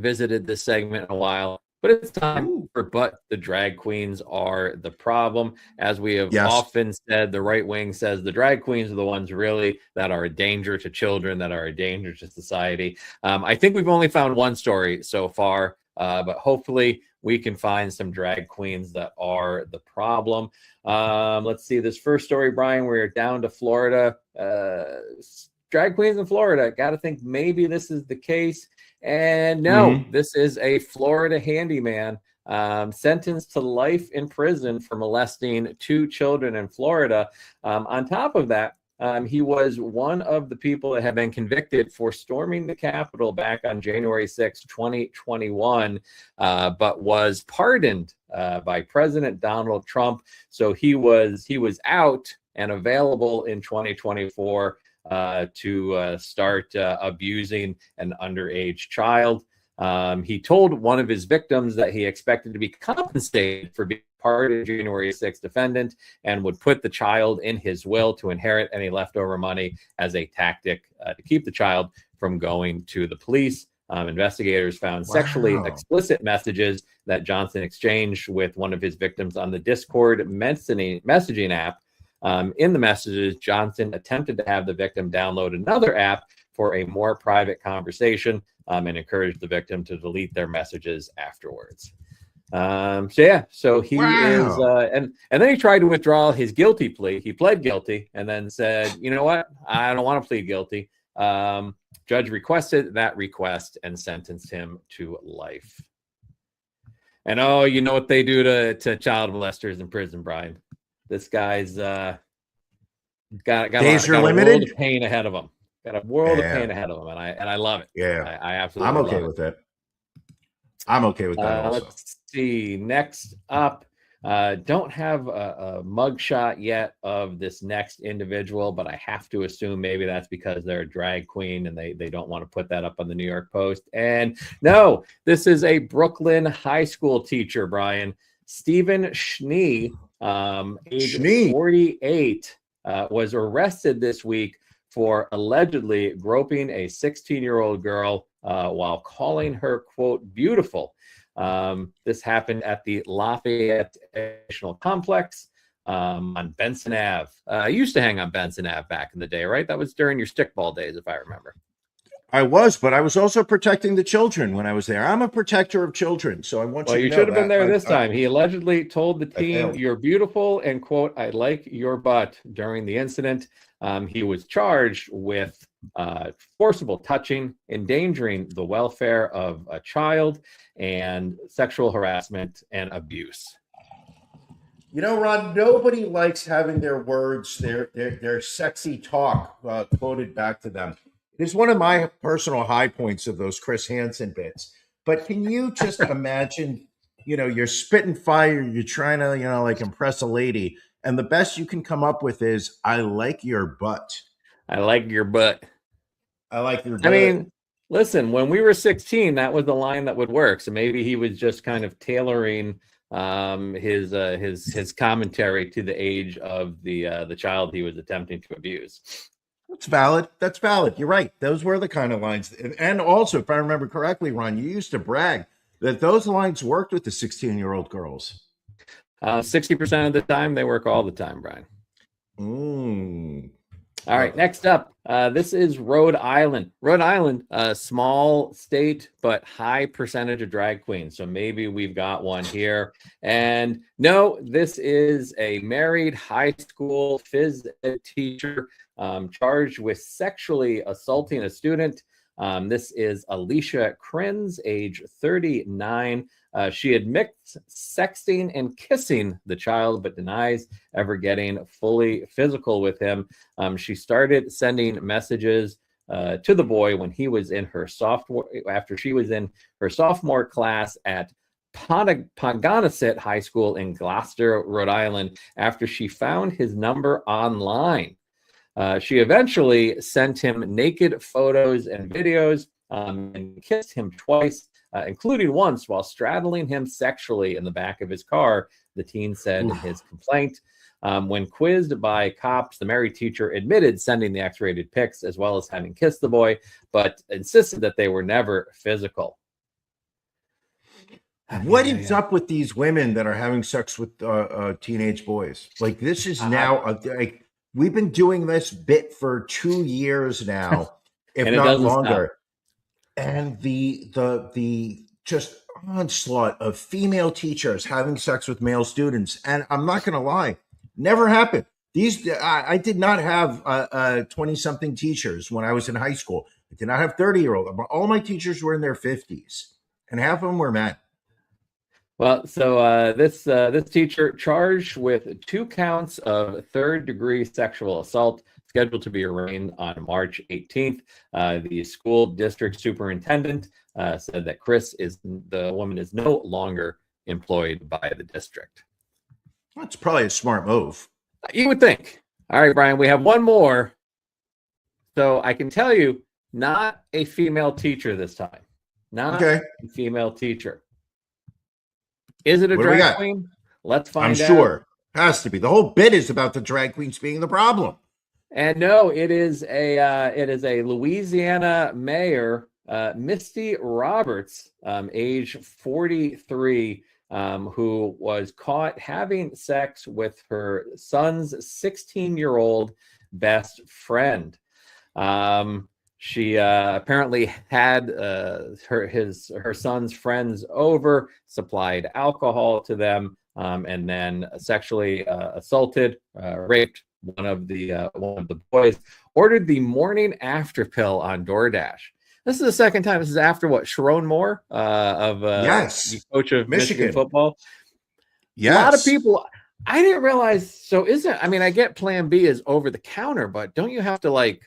Speaker 2: visited this segment in a while, but it's time for But the Drag Queens Are the Problem. As we have often said, the right wing says the drag queens are the ones really that are a danger to children, that are a danger to society. I think we've only found one story so far, but hopefully we can find some drag queens that are the problem. Let's see this first story, Brian. We're down to Florida. Drag queens in Florida. Got to think maybe this is the case. And no, this is a Florida handyman sentenced to life in prison for molesting 2 children in Florida. On top of that, he was one of the people that have been convicted for storming the Capitol back on January 6, 2021, but was pardoned by President Donald Trump. So he was out and available in 2024 to start abusing an underage child. He told one of his victims that he expected to be compensated for being part of the January 6th defendant and would put the child in his will to inherit any leftover money as a tactic to keep the child from going to the police. Investigators found sexually explicit messages that Johnson exchanged with one of his victims on the Discord messaging app. In the messages, Johnson attempted to have the victim download another app for a more private conversation and encouraged the victim to delete their messages afterwards. So he is, and then he tried to withdraw his guilty plea. He pled guilty and then said, you know what? I don't want to plead guilty. Judge requested that request and sentenced him to life. And you know what they do to child molesters in prison, Brian? This guy's got
Speaker 3: days are limited.
Speaker 2: World of pain ahead of him. Got a world of pain ahead of him, and I love it.
Speaker 3: Yeah,
Speaker 2: I absolutely.
Speaker 3: I'm okay with it. I'm okay with that. Also,
Speaker 2: let's see. Next up, don't have a mugshot yet of this next individual, but I have to assume maybe that's because they're a drag queen and they don't want to put that up on the New York Post. And no, this is a Brooklyn high school teacher, Brian. Stephen Schnee, age 48, was arrested this week for allegedly groping a 16-year-old girl while calling her, quote, beautiful. This happened at the Lafayette Educational Complex on Benson Ave. I used to hang on Benson Ave back in the day, right? That was during your stickball days, if I remember.
Speaker 3: I was, but I was also protecting the children when I was there. I'm a protector of children, so I want you to know.
Speaker 2: Well, you should have been there this time. He allegedly told the team, you're beautiful, and, quote, I like your butt during the incident. He was charged with forcible touching, endangering the welfare of a child, and sexual harassment and abuse.
Speaker 3: You know, Ron, nobody likes having their words, their sexy talk quoted back to them. It is one of my personal high points of those Chris Hansen bits. But can you just imagine, you know, you're spitting fire, you're trying to, you know, like impress a lady, and the best you can come up with is, I like your butt.
Speaker 2: I like your butt.
Speaker 3: I like your butt.
Speaker 2: I mean, listen, when we were 16, that was the line that would work. So maybe he was just kind of tailoring his commentary to the age of the child he was attempting to abuse.
Speaker 3: That's valid. That's valid. You're right. Those were the kind of lines. And also, if I remember correctly, Ron, you used to brag that those lines worked with the 16-year-old girls.
Speaker 2: 60% of the time, they work all the time, Brian. All right, next up, this is Rhode Island. Rhode Island, a small state, but high percentage of drag queens. So maybe we've got one here. And no, this is a married high school phys ed teacher charged with sexually assaulting a student. This is Alicia Krenz, age 39. She admits sexting and kissing the child, but denies ever getting fully physical with him. She started sending messages to the boy when he was in her after she was in her sophomore class at Pongonaset High School in Gloucester, Rhode Island, after she found his number online. She eventually sent him naked photos and videos and kissed him twice, including once while straddling him sexually in the back of his car, the teen said in his complaint. When quizzed by cops, the married teacher admitted sending the X-rated pics as well as having kissed the boy, but insisted that they were never physical.
Speaker 3: What is up with these women that are having sex with teenage boys? Like, this is now, like, we've been doing this bit for 2 years now, if not longer. Stop. And the just onslaught of female teachers having sex with male students, and I'm not going to lie, never happened. I did not have 20-something teachers when I was in high school. I did not have 30-year-old. All my teachers were in their 50s, and half of them were men.
Speaker 2: Well, so this teacher charged with 2 counts of third-degree sexual assault, scheduled to be arraigned on March 18th. The school district superintendent said that the woman is no longer employed by the district.
Speaker 3: That's probably a smart move.
Speaker 2: You would think. All right, Brian, we have one more. So I can tell you, not a female teacher this time. Not a female teacher. Is it a drag queen? Let's find out.
Speaker 3: I'm sure. Has to be. The whole bit is about the drag queens being the problem.
Speaker 2: And no, it is a Louisiana mayor, Misty Roberts, age 43, who was caught having sex with her son's 16-year-old best friend. She apparently had her son's friends over, supplied alcohol to them, and then sexually assaulted, raped one of the boys. Ordered the morning after pill on DoorDash. This is the second time. This is after what? Sharon Moore
Speaker 3: yes,
Speaker 2: coach of Michigan football.
Speaker 3: Yes,
Speaker 2: a lot of people. I didn't realize. So I mean, I get Plan B is over the counter, but don't you have to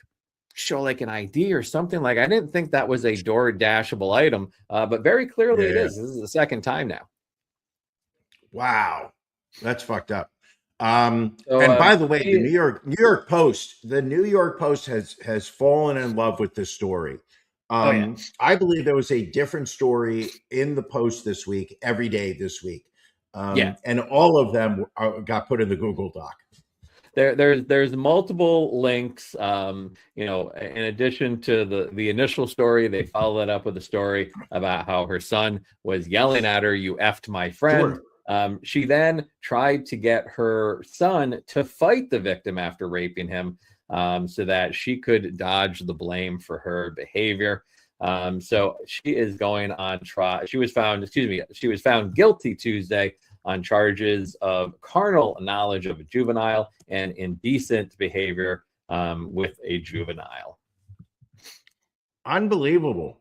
Speaker 2: show an ID or something? I didn't think that was a DoorDashable item, but very clearly it is. This is the second time now.
Speaker 3: Wow, that's fucked up. And by the way, the New York Post has fallen in love with this story. I believe there was a different story in the Post this week, every day this week. And all of them got put in the Google Doc.
Speaker 2: There's multiple links. In addition to the initial story, they followed it up with a story about how her son was yelling at her, "You effed my friend." Sure. She then tried to get her son to fight the victim after raping him, so that she could dodge the blame for her behavior. So she is going on trial. She was found guilty Tuesday on charges of carnal knowledge of a juvenile and indecent behavior with a juvenile.
Speaker 3: Unbelievable.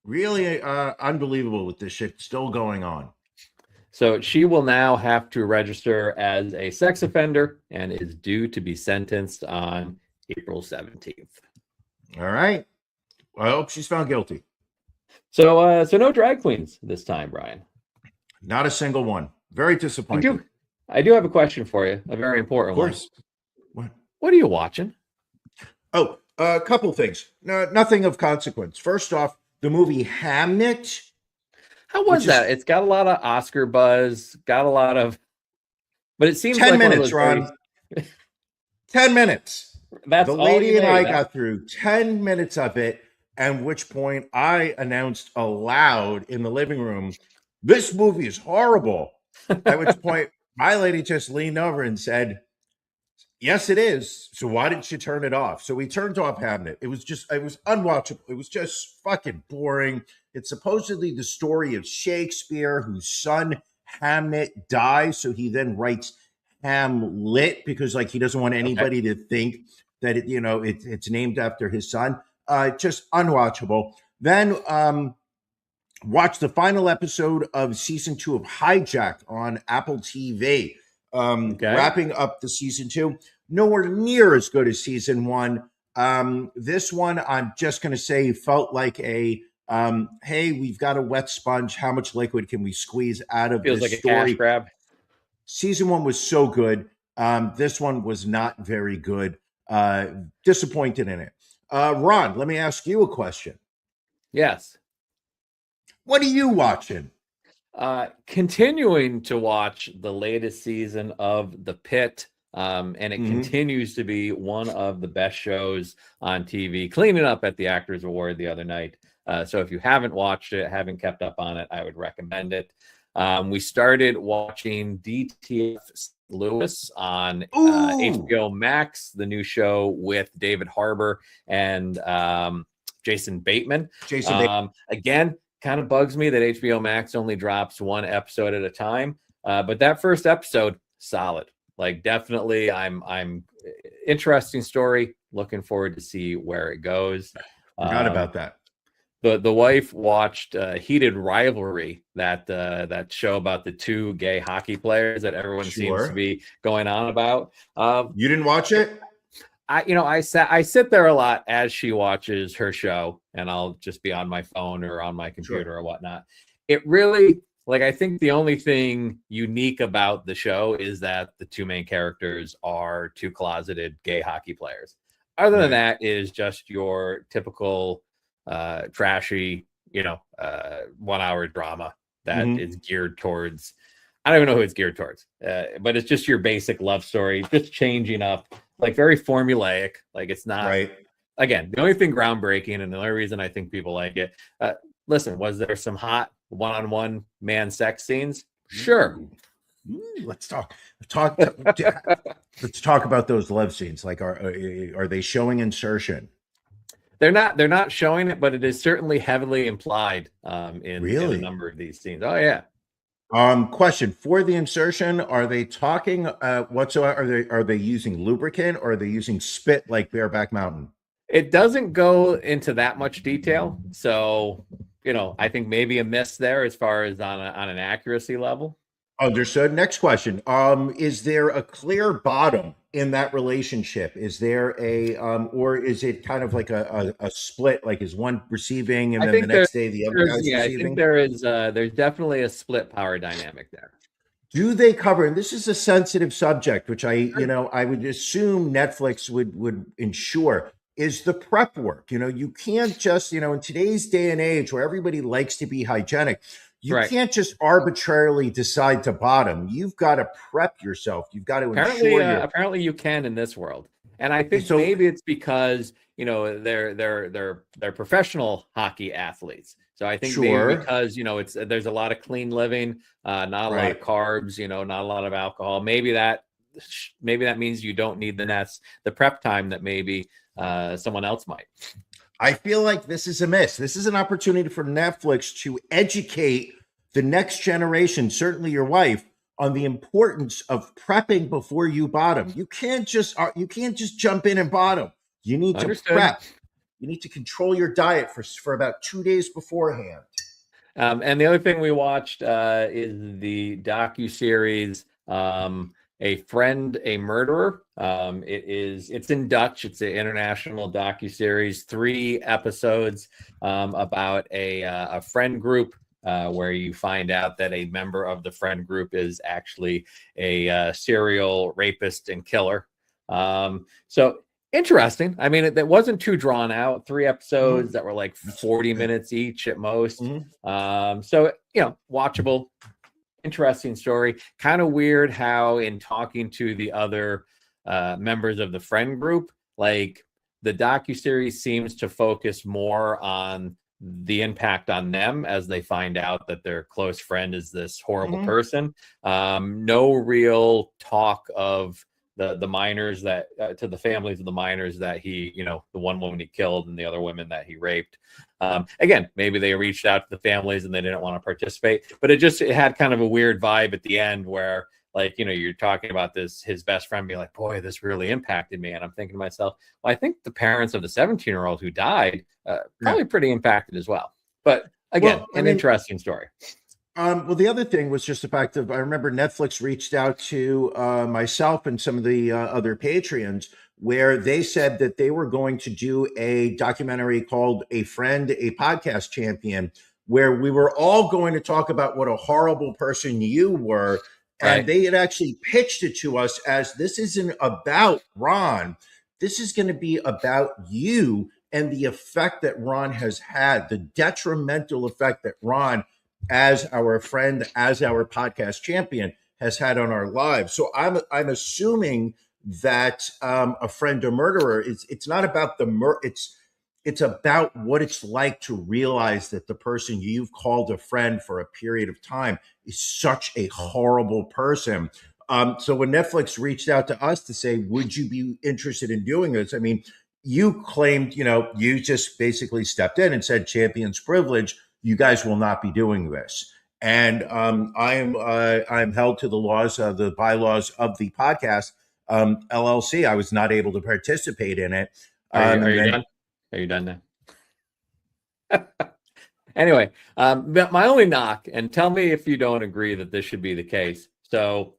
Speaker 3: Really unbelievable with this shit still going on.
Speaker 2: So she will now have to register as a sex offender and is due to be sentenced on April 17th.
Speaker 3: All right. I hope she's found guilty.
Speaker 2: So no drag queens this time, Brian.
Speaker 3: Not a single one. Very disappointing.
Speaker 2: I do have a question for you, a very important one.
Speaker 3: Of course.
Speaker 2: What are you watching?
Speaker 3: Oh, a couple things. No, nothing of consequence. First off, the movie Hamnet.
Speaker 2: How was that? It's got a lot of Oscar buzz, got a lot of, but it seems
Speaker 3: 10
Speaker 2: like
Speaker 3: minutes, Ron. 10 minutes.
Speaker 2: That's
Speaker 3: the lady and I got through 10 minutes of it, at which point I announced aloud in the living room, this movie is horrible. At which point my lady just leaned over and said, yes, it is. So why didn't you turn it off? So we turned off Hamnet. It was unwatchable. It was just fucking boring. It's supposedly the story of Shakespeare, whose son Hamnet dies. So he then writes Hamlet because like he doesn't want anybody to think that it's named after his son. Just unwatchable. Then watch the final episode of season 2 of Hijack on Apple TV. Wrapping up the season 2, nowhere near as good as season 1. This one, I'm just going to say, felt like a hey, we've got a wet sponge. How much liquid can we squeeze out of
Speaker 2: Feels
Speaker 3: this
Speaker 2: like
Speaker 3: story?
Speaker 2: a cash grab.
Speaker 3: Season 1 was so good. This one was not very good. Disappointed in it. Ron, let me ask you a question.
Speaker 2: Yes.
Speaker 3: What are you watching?
Speaker 2: Continuing to watch the latest season of The Pitt, and it continues to be one of the best shows on TV, cleaning up at the Actors Award the other night. So if you haven't watched it, haven't kept up on it, I would recommend it. We started watching DTF Lewis on HBO Max, the new show with David Harbour and Jason Bateman. Again, kind of bugs me that HBO Max only drops one episode at a time. But that first episode, solid. Like definitely I'm interesting story. Looking forward to see where it goes.
Speaker 3: Forgot about that.
Speaker 2: The wife watched Heated Rivalry, that show about the two gay hockey players that everyone seems to be going on about.
Speaker 3: You didn't watch it?
Speaker 2: I sit there a lot as she watches her show, and I'll just be on my phone or on my computer or whatnot. It really, I think the only thing unique about the show is that the two main characters are two closeted gay hockey players. Other than that is just your typical trashy, 1 hour drama that is geared towards, I don't even know who it's geared towards, but it's just your basic love story, just changing up, very formulaic. It's not, again, the only thing groundbreaking and the only reason I think people like it, listen, was there some hot one-on-one man sex scenes? Sure.
Speaker 3: Let's talk. Let's talk about those love scenes. Are they showing insertion?
Speaker 2: They're not showing it, but it is certainly heavily implied in a number of these scenes. Oh yeah.
Speaker 3: Question for the insertion: are they talking whatsoever? Are they using lubricant or are they using spit like Bareback Mountain?
Speaker 2: It doesn't go into that much detail, so I think maybe a miss there as far as on an accuracy level.
Speaker 3: Understood. Next question. Is there a clear bottom in that relationship? Is there a or is it kind of like a split? Like is one receiving and then the next day the other guy's receiving?
Speaker 2: I think there's definitely a split power dynamic there.
Speaker 3: Do they cover, and this is a sensitive subject, which I would assume Netflix would ensure, is the prep work. You can't just, in today's day and age where everybody likes to be hygienic, you can't just arbitrarily decide to bottom. You've got to prep yourself. You've got to
Speaker 2: apparently you can in this world. And I think maybe it's because, they're professional hockey athletes. So I think maybe because, there's a lot of clean living, not a lot of carbs, not a lot of alcohol. Maybe that means you don't need the prep time that maybe someone else might.
Speaker 3: I feel like this is a miss. This is an opportunity for Netflix to educate the next generation, certainly your wife, on the importance of prepping before you bottom. You can't just jump in and bottom. You need to prep. You need to control your diet for about 2 days beforehand.
Speaker 2: And the other thing we watched is the docuseries A Friend, a Murderer. It's in Dutch. It's an international docuseries, 3 episodes about a friend group where you find out that a member of the friend group is actually a serial rapist and killer. So interesting. I mean, it wasn't too drawn out. 3 episodes that were like 40 minutes each at most. So, watchable, interesting story. Kind of weird how in talking to the other members of the friend group, like the docuseries seems to focus more on the impact on them as they find out that their close friend is this horrible person. No real talk of the minors that to the families of the minors that he, the one woman he killed and the other women that he raped. Again, maybe they reached out to the families and they didn't want to participate, but it had kind of a weird vibe at the end where, like, you're talking about his best friend being like, boy, this really impacted me. And I'm thinking to myself, well, I think the parents of the 17-year-old who died probably pretty impacted as well. But again, interesting story.
Speaker 3: Well, the other thing was just the fact of, I remember Netflix reached out to myself and some of the other Patreons where they said that they were going to do a documentary called A Friend, a Podcast Champion, where we were all going to talk about what a horrible person you were. And they had actually pitched it to us as, this isn't about Ron. This is going to be about you and the effect that Ron has had, the detrimental effect that Ron, as our friend, as our podcast champion, has had on our lives. So I'm assuming that A Friend, a Murderer, it's not about it's about what it's like to realize that the person you've called a friend for a period of time is such a horrible person. So when Netflix reached out to us to say, would you be interested in doing this? I mean, you claimed, you just basically stepped in and said, champion's privilege, you guys will not be doing this. And I'm held to the laws of the bylaws of the podcast LLC. I was not able to participate in it.
Speaker 2: Are you done? Are you done now? Anyway, but my only knock, and tell me if you don't agree that this should be the case. So,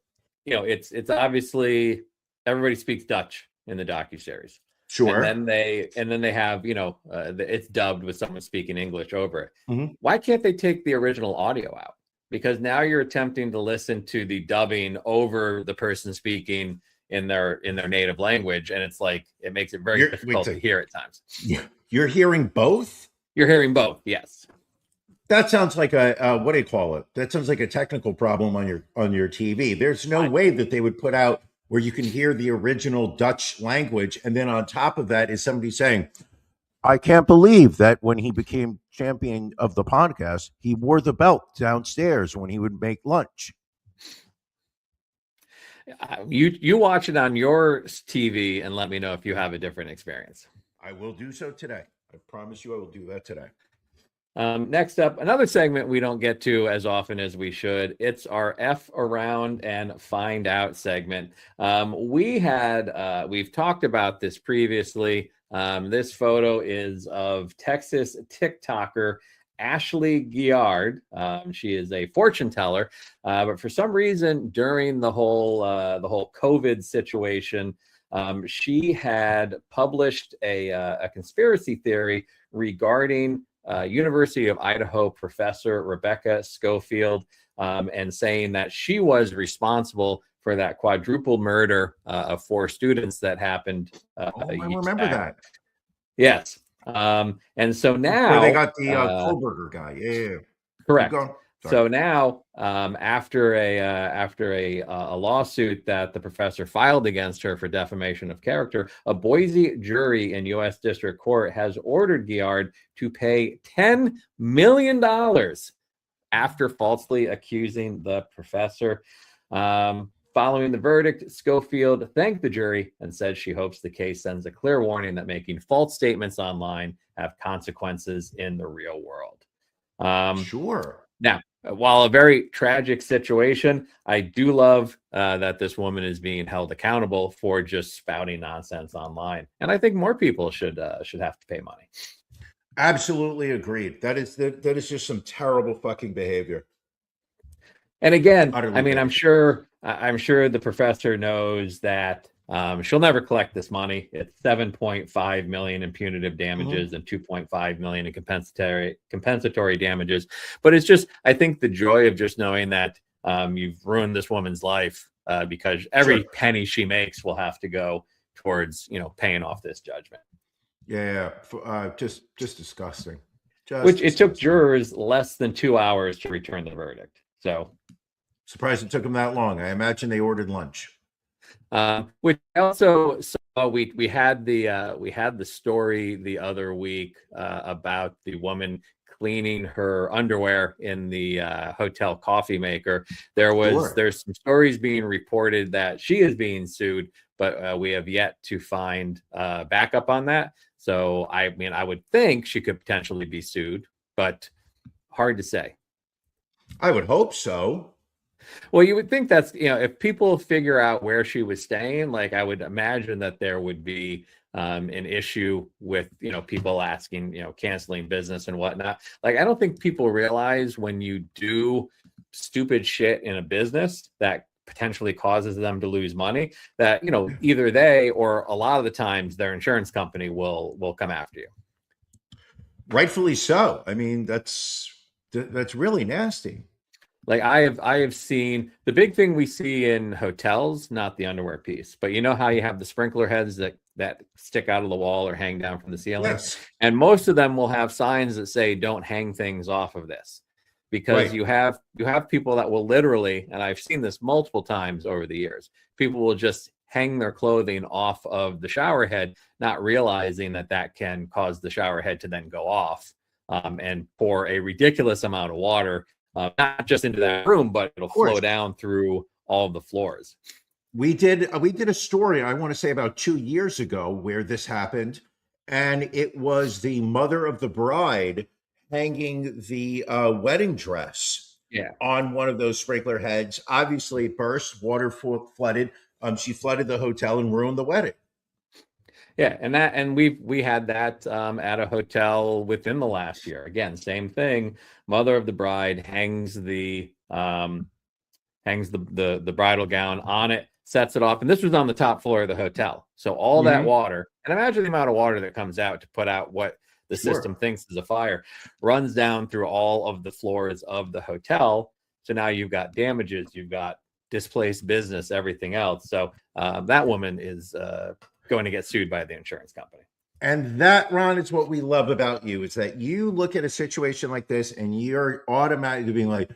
Speaker 2: it's obviously everybody speaks Dutch in the docuseries.
Speaker 3: Sure.
Speaker 2: And then they have, it's dubbed with someone speaking English over it. Why can't they take the original audio out? Because now you're attempting to listen to the dubbing over the person speaking in their native language, and it's like it makes it very difficult to hear at times.
Speaker 3: Yeah, you're hearing both.
Speaker 2: You're hearing both, yes.
Speaker 3: That sounds like a what do you call it? That sounds like a technical problem on your TV. There's no way that they would put out where you can hear the original Dutch language, and then on top of that is somebody saying, I can't believe that when he became champion of the podcast, he wore the belt downstairs when he would make lunch.
Speaker 2: You watch it on your TV and let me know if you have a different experience.
Speaker 3: I will do so today. I promise you I will do that today.
Speaker 2: Next up, another segment we don't get to as often as we should. It's our F around and find out segment. We've talked about this previously. This photo is of Texas TikToker Ashley Giard. She is a fortune teller, but for some reason during the whole COVID situation, she had published a conspiracy theory regarding University of Idaho professor Rebecca Schofield, and saying that she was responsible for that quadruple murder of 4 students that happened.
Speaker 3: I remember that.
Speaker 2: Yes. And so now
Speaker 3: where they got the Kohlberger guy. Yeah.
Speaker 2: Correct. So now, after a lawsuit that the professor filed against her for defamation of character, a Boise jury in U.S. District Court has ordered Giard to pay $10 million after falsely accusing the professor. Following the verdict, Schofield thanked the jury and said she hopes the case sends a clear warning that making false statements online have consequences in the real world.
Speaker 3: Sure.
Speaker 2: Now, while a very tragic situation, I do love that this woman is being held accountable for just spouting nonsense online, and I think more people should have to pay money.
Speaker 3: Absolutely agreed. That is just some terrible fucking behavior.
Speaker 2: And again,
Speaker 3: Utterly
Speaker 2: I mean,
Speaker 3: bad.
Speaker 2: I'm sure the professor knows that she'll never collect this money. It's 7.5 million in punitive damages and 2.5 million in compensatory damages. But it's just, I think the joy of just knowing that you've ruined this woman's life because every penny she makes will have to go towards, paying off this judgment.
Speaker 3: Yeah, just disgusting.
Speaker 2: Which it took jurors less than 2 hours to return the verdict. So
Speaker 3: surprised it took them that long. I imagine they ordered lunch.
Speaker 2: Which also saw we had the story the other week about the woman cleaning her underwear in the hotel coffee maker. There's some stories being reported that she is being sued, but we have yet to find backup on that. So I mean, I would think she could potentially be sued, but hard to say.
Speaker 3: I would hope so.
Speaker 2: Well, you would think that's, if people figure out where she was staying, like I would imagine that there would be an issue with, people asking, canceling business and whatnot. Like, I don't think people realize when you do stupid shit in a business that potentially causes them to lose money, that, either they or a lot of the times their insurance company will come after you.
Speaker 3: Rightfully so. I mean, that's really nasty.
Speaker 2: Like I have seen the big thing we see in hotels, not the underwear piece, but you know how you have the sprinkler heads that stick out of the wall or hang down from the ceiling?
Speaker 3: Yes.
Speaker 2: And most of them will have signs that say, don't hang things off of this, because you have people that will literally, and I've seen this multiple times over the years, people will just hang their clothing off of the shower head, not realizing that can cause the shower head to then go off and pour a ridiculous amount of water, not just into that room, but it'll flow down through all of the floors.
Speaker 3: We did a story, I want to say about 2 years ago, where this happened, and it was the mother of the bride hanging the wedding dress on one of those sprinkler heads. Obviously it burst, water flooded. She flooded the hotel and ruined the wedding.
Speaker 2: Yeah, and we had that at a hotel within the last year. Again, same thing. Mother of the bride hangs the bridal gown on it, sets it off, and this was on the top floor of the hotel. So all that water, and imagine the amount of water that comes out to put out what the system thinks is a fire, runs down through all of the floors of the hotel. So now you've got damages, you've got displaced business, everything else. So that woman is going to get sued by the insurance company.
Speaker 3: And that, Ron, is what we love about you, is that you look at a situation like this and you're automatically being like,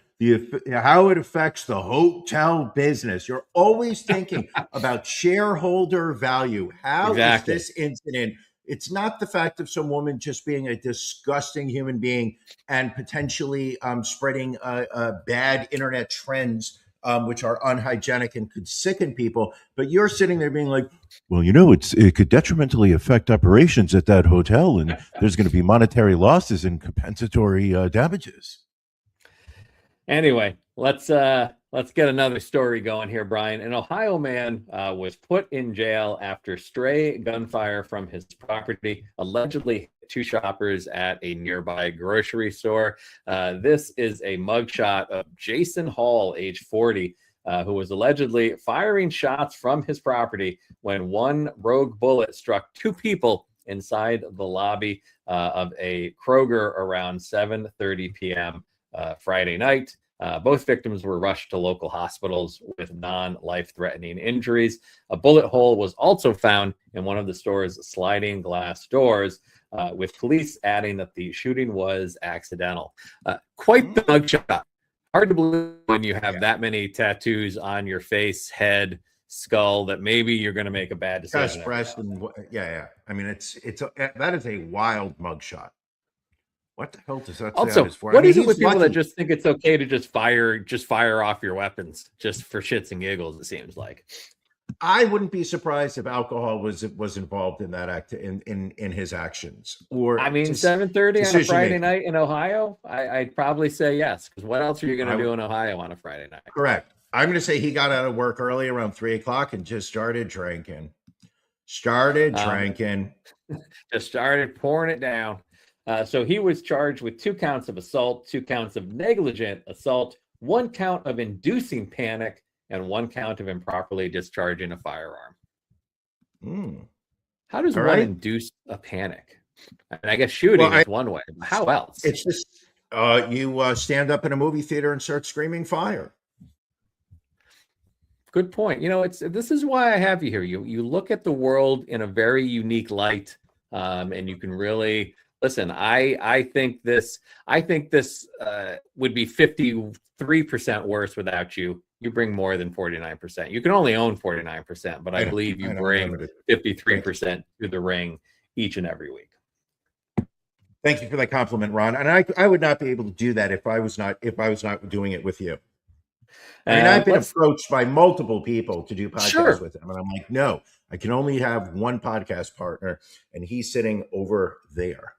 Speaker 3: how it affects the hotel business. You're always thinking about shareholder value. How is this incident? It's not the fact of some woman just being a disgusting human being and potentially spreading bad internet trends, which are unhygienic and could sicken people. But you're sitting there being like,
Speaker 4: well, it could detrimentally affect operations at that hotel, and there's going to be monetary losses and compensatory damages.
Speaker 2: Anyway, let's get another story going here, Brian. An Ohio man was put in jail after stray gunfire from his property allegedly hit 2 shoppers at a nearby grocery store. This is a mugshot of Jason Hall, age 40, who was allegedly firing shots from his property when one rogue bullet struck 2 people inside the lobby of a Kroger around 7:30 p.m. Friday night. Both victims were rushed to local hospitals with non-life-threatening injuries. A bullet hole was also found in one of the store's sliding glass doors, with police adding that the shooting was accidental. Quite the mugshot. Hard to believe when you have that many tattoos on your face, head, skull, that maybe you're going to make a bad decision.
Speaker 3: I mean, that is a wild mugshot. What the hell does that
Speaker 2: also,
Speaker 3: for?
Speaker 2: What is it with people that just think it's okay to just fire off your weapons just for shits and giggles? It seems like.
Speaker 3: I wouldn't be surprised if alcohol was involved in that in his actions or
Speaker 2: I mean,
Speaker 3: just
Speaker 2: 7:30 on a
Speaker 3: decision
Speaker 2: Friday
Speaker 3: making.
Speaker 2: night in Ohio. I'd probably say yes. Because what else are you going
Speaker 3: I
Speaker 2: to
Speaker 3: would
Speaker 2: do in Ohio on a Friday night?
Speaker 3: correct. I'm going to say he got out of work early around 3 o'clock and just started drinking.
Speaker 2: Um, just started pouring it down. So he was charged with 2 counts of assault, 2 counts of negligent assault, 1 count of inducing panic, and 1 count of improperly discharging a firearm.
Speaker 3: Mm.
Speaker 2: How does
Speaker 3: All
Speaker 2: one
Speaker 3: right.
Speaker 2: induce a panic? I mean, I guess shooting
Speaker 3: Well,
Speaker 2: is one way. How else?
Speaker 3: It's just you stand up in a movie theater and start screaming fire.
Speaker 2: Good point. This is why I have you here. You look at the world in a very unique light, and you can really listen. I think this would be 53% worse without you. You bring more than 49%. You can only own 49%, but I believe you bring 53% to the ring each and every week.
Speaker 3: Thank you for that compliment, Ron. And I would not be able to do that if I was not doing it with you. I mean, I've been approached by multiple people to do podcasts with them, and I'm like, no, I can only have one podcast partner, and he's sitting over there.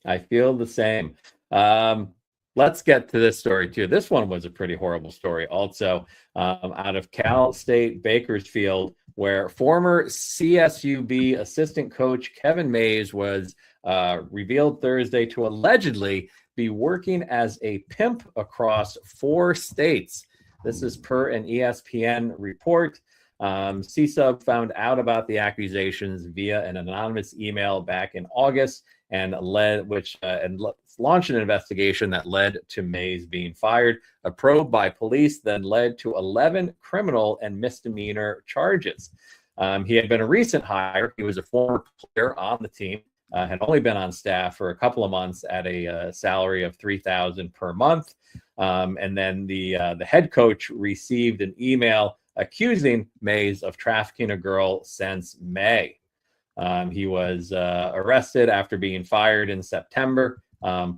Speaker 2: I feel the same. Let's get to this story too. This one was a pretty horrible story also, out of Cal State Bakersfield, where former CSUB assistant coach Kevin Mays was revealed Thursday to allegedly be working as a pimp across 4 states. This is per an ESPN report. CSUB found out about the accusations via an anonymous email back in August and launched an investigation that led to Mays being fired. A probe by police then led to 11 criminal and misdemeanor charges. He had been a recent hire. He was a former player on the team, had only been on staff for a couple of months at a salary of $3,000 per month. And then the head coach received an email accusing Mays of trafficking a girl since May. He was arrested after being fired in September.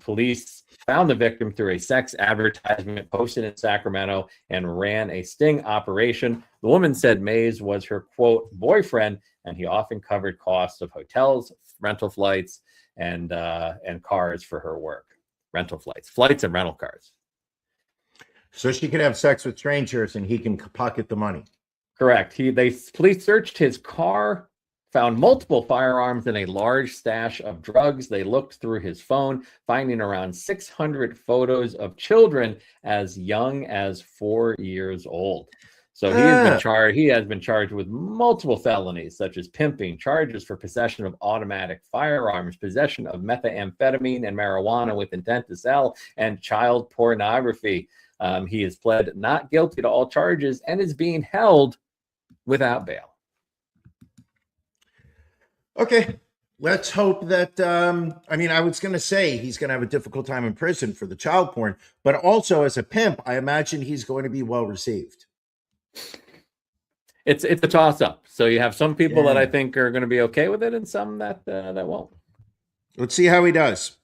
Speaker 2: Police found the victim through a sex advertisement posted in Sacramento and ran a sting operation. The woman said Mays was her, quote, boyfriend, and he often covered costs of hotels, rental flights, and cars for her work. Rental flights and rental cars.
Speaker 3: So she could have sex with strangers and he can pocket the money.
Speaker 2: Correct. Police searched his car, found multiple firearms and a large stash of drugs. They looked through his phone, finding around 600 photos of children as young as 4 years old. So he has been charged with multiple felonies, such as pimping, charges for possession of automatic firearms, possession of methamphetamine and marijuana with intent to sell, and child pornography. He has pled not guilty to all charges and is being held without bail.
Speaker 3: Okay, let's hope that, I was going to say he's going to have a difficult time in prison for the child porn, but also as a pimp, I imagine he's going to be well received.
Speaker 2: It's a toss up. So you have some people that I think are going to be okay with it and some that won't.
Speaker 3: Let's see how he does.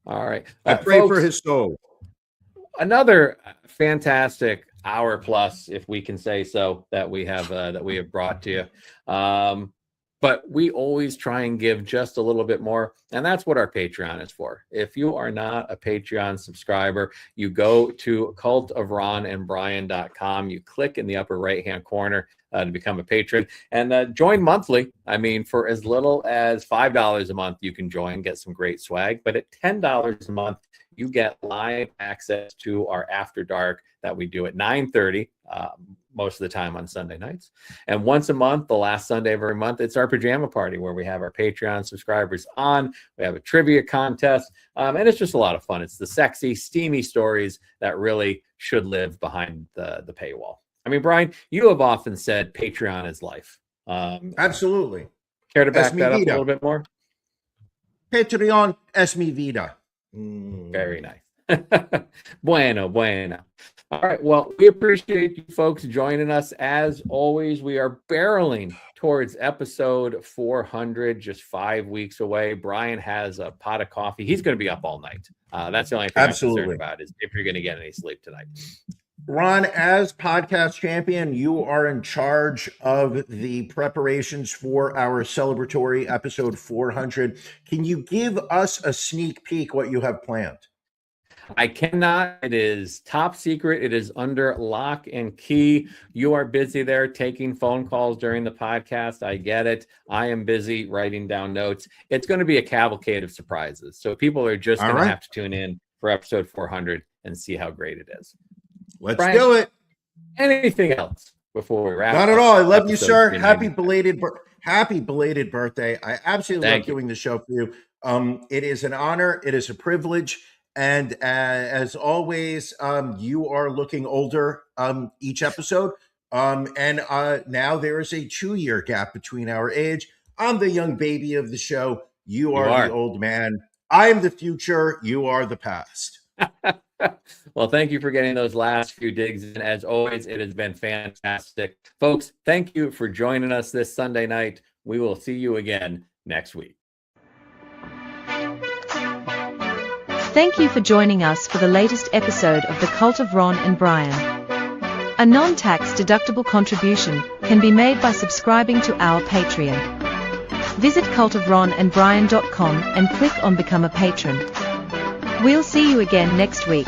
Speaker 2: All right.
Speaker 3: I pray
Speaker 2: folks,
Speaker 3: for his soul.
Speaker 2: Another fantastic hour plus, if we can say so, that we have brought to you. But we always try and give just a little bit more. And that's what our Patreon is for. If you are not a Patreon subscriber, you go to cultofronandbrian.com. You click in the upper right-hand corner to become a patron and join monthly. I mean, for as little as $5 a month, you can join, get some great swag. But at $10 a month, you get live access to our After Dark that we do at 9:30 most of the time on Sunday nights. And once a month, the last Sunday of every month, it's our pajama party where we have our Patreon subscribers on. We have a trivia contest, and it's just a lot of fun. It's the sexy, steamy stories that really should live behind the paywall. I mean, Brian, you have often said Patreon is life.
Speaker 3: Absolutely.
Speaker 2: Care to back that up a little bit more?
Speaker 3: Patreon es mi vida.
Speaker 2: Very nice. Bueno. All right. Well, we appreciate you folks joining us. As always, we are barreling towards episode 400, just 5 weeks away. Brian has a pot of coffee. He's going to be up all night. That's the only thing I'm concerned about is if you're going to get any sleep tonight.
Speaker 3: Ron, as podcast champion, you are in charge of the preparations for our celebratory episode 400. Can you give us a sneak peek what you have planned?
Speaker 2: I cannot. It is top secret. It is under lock and key. You are busy there taking phone calls during the podcast. I get it. I am busy writing down notes. It's going to be a cavalcade of surprises. So people are just going to have to tune in for episode 400 and see how great it is.
Speaker 3: Let's
Speaker 2: Brian,
Speaker 3: do it.
Speaker 2: Anything else before we wrap?
Speaker 3: Not at all. I love you,
Speaker 2: episode
Speaker 3: sir.
Speaker 2: 390?
Speaker 3: Happy belated birthday. I absolutely love doing the show for you. It is an honor. It is a privilege. And as always, you are looking older each episode. And now there is a 2-year gap between our age. I'm the young baby of the show. You are the old man. I am the future. You are the past.
Speaker 2: Well, thank you for getting those last few digs in. As always, it has been fantastic. Folks, thank you for joining us this Sunday night. We will see you again next week.
Speaker 6: Thank you for joining us for the latest episode of The Cult of Ron and Brian. A non-tax deductible contribution can be made by subscribing to our Patreon. Visit cultofronandbrian.com and click on Become a Patron. We'll see you again next week.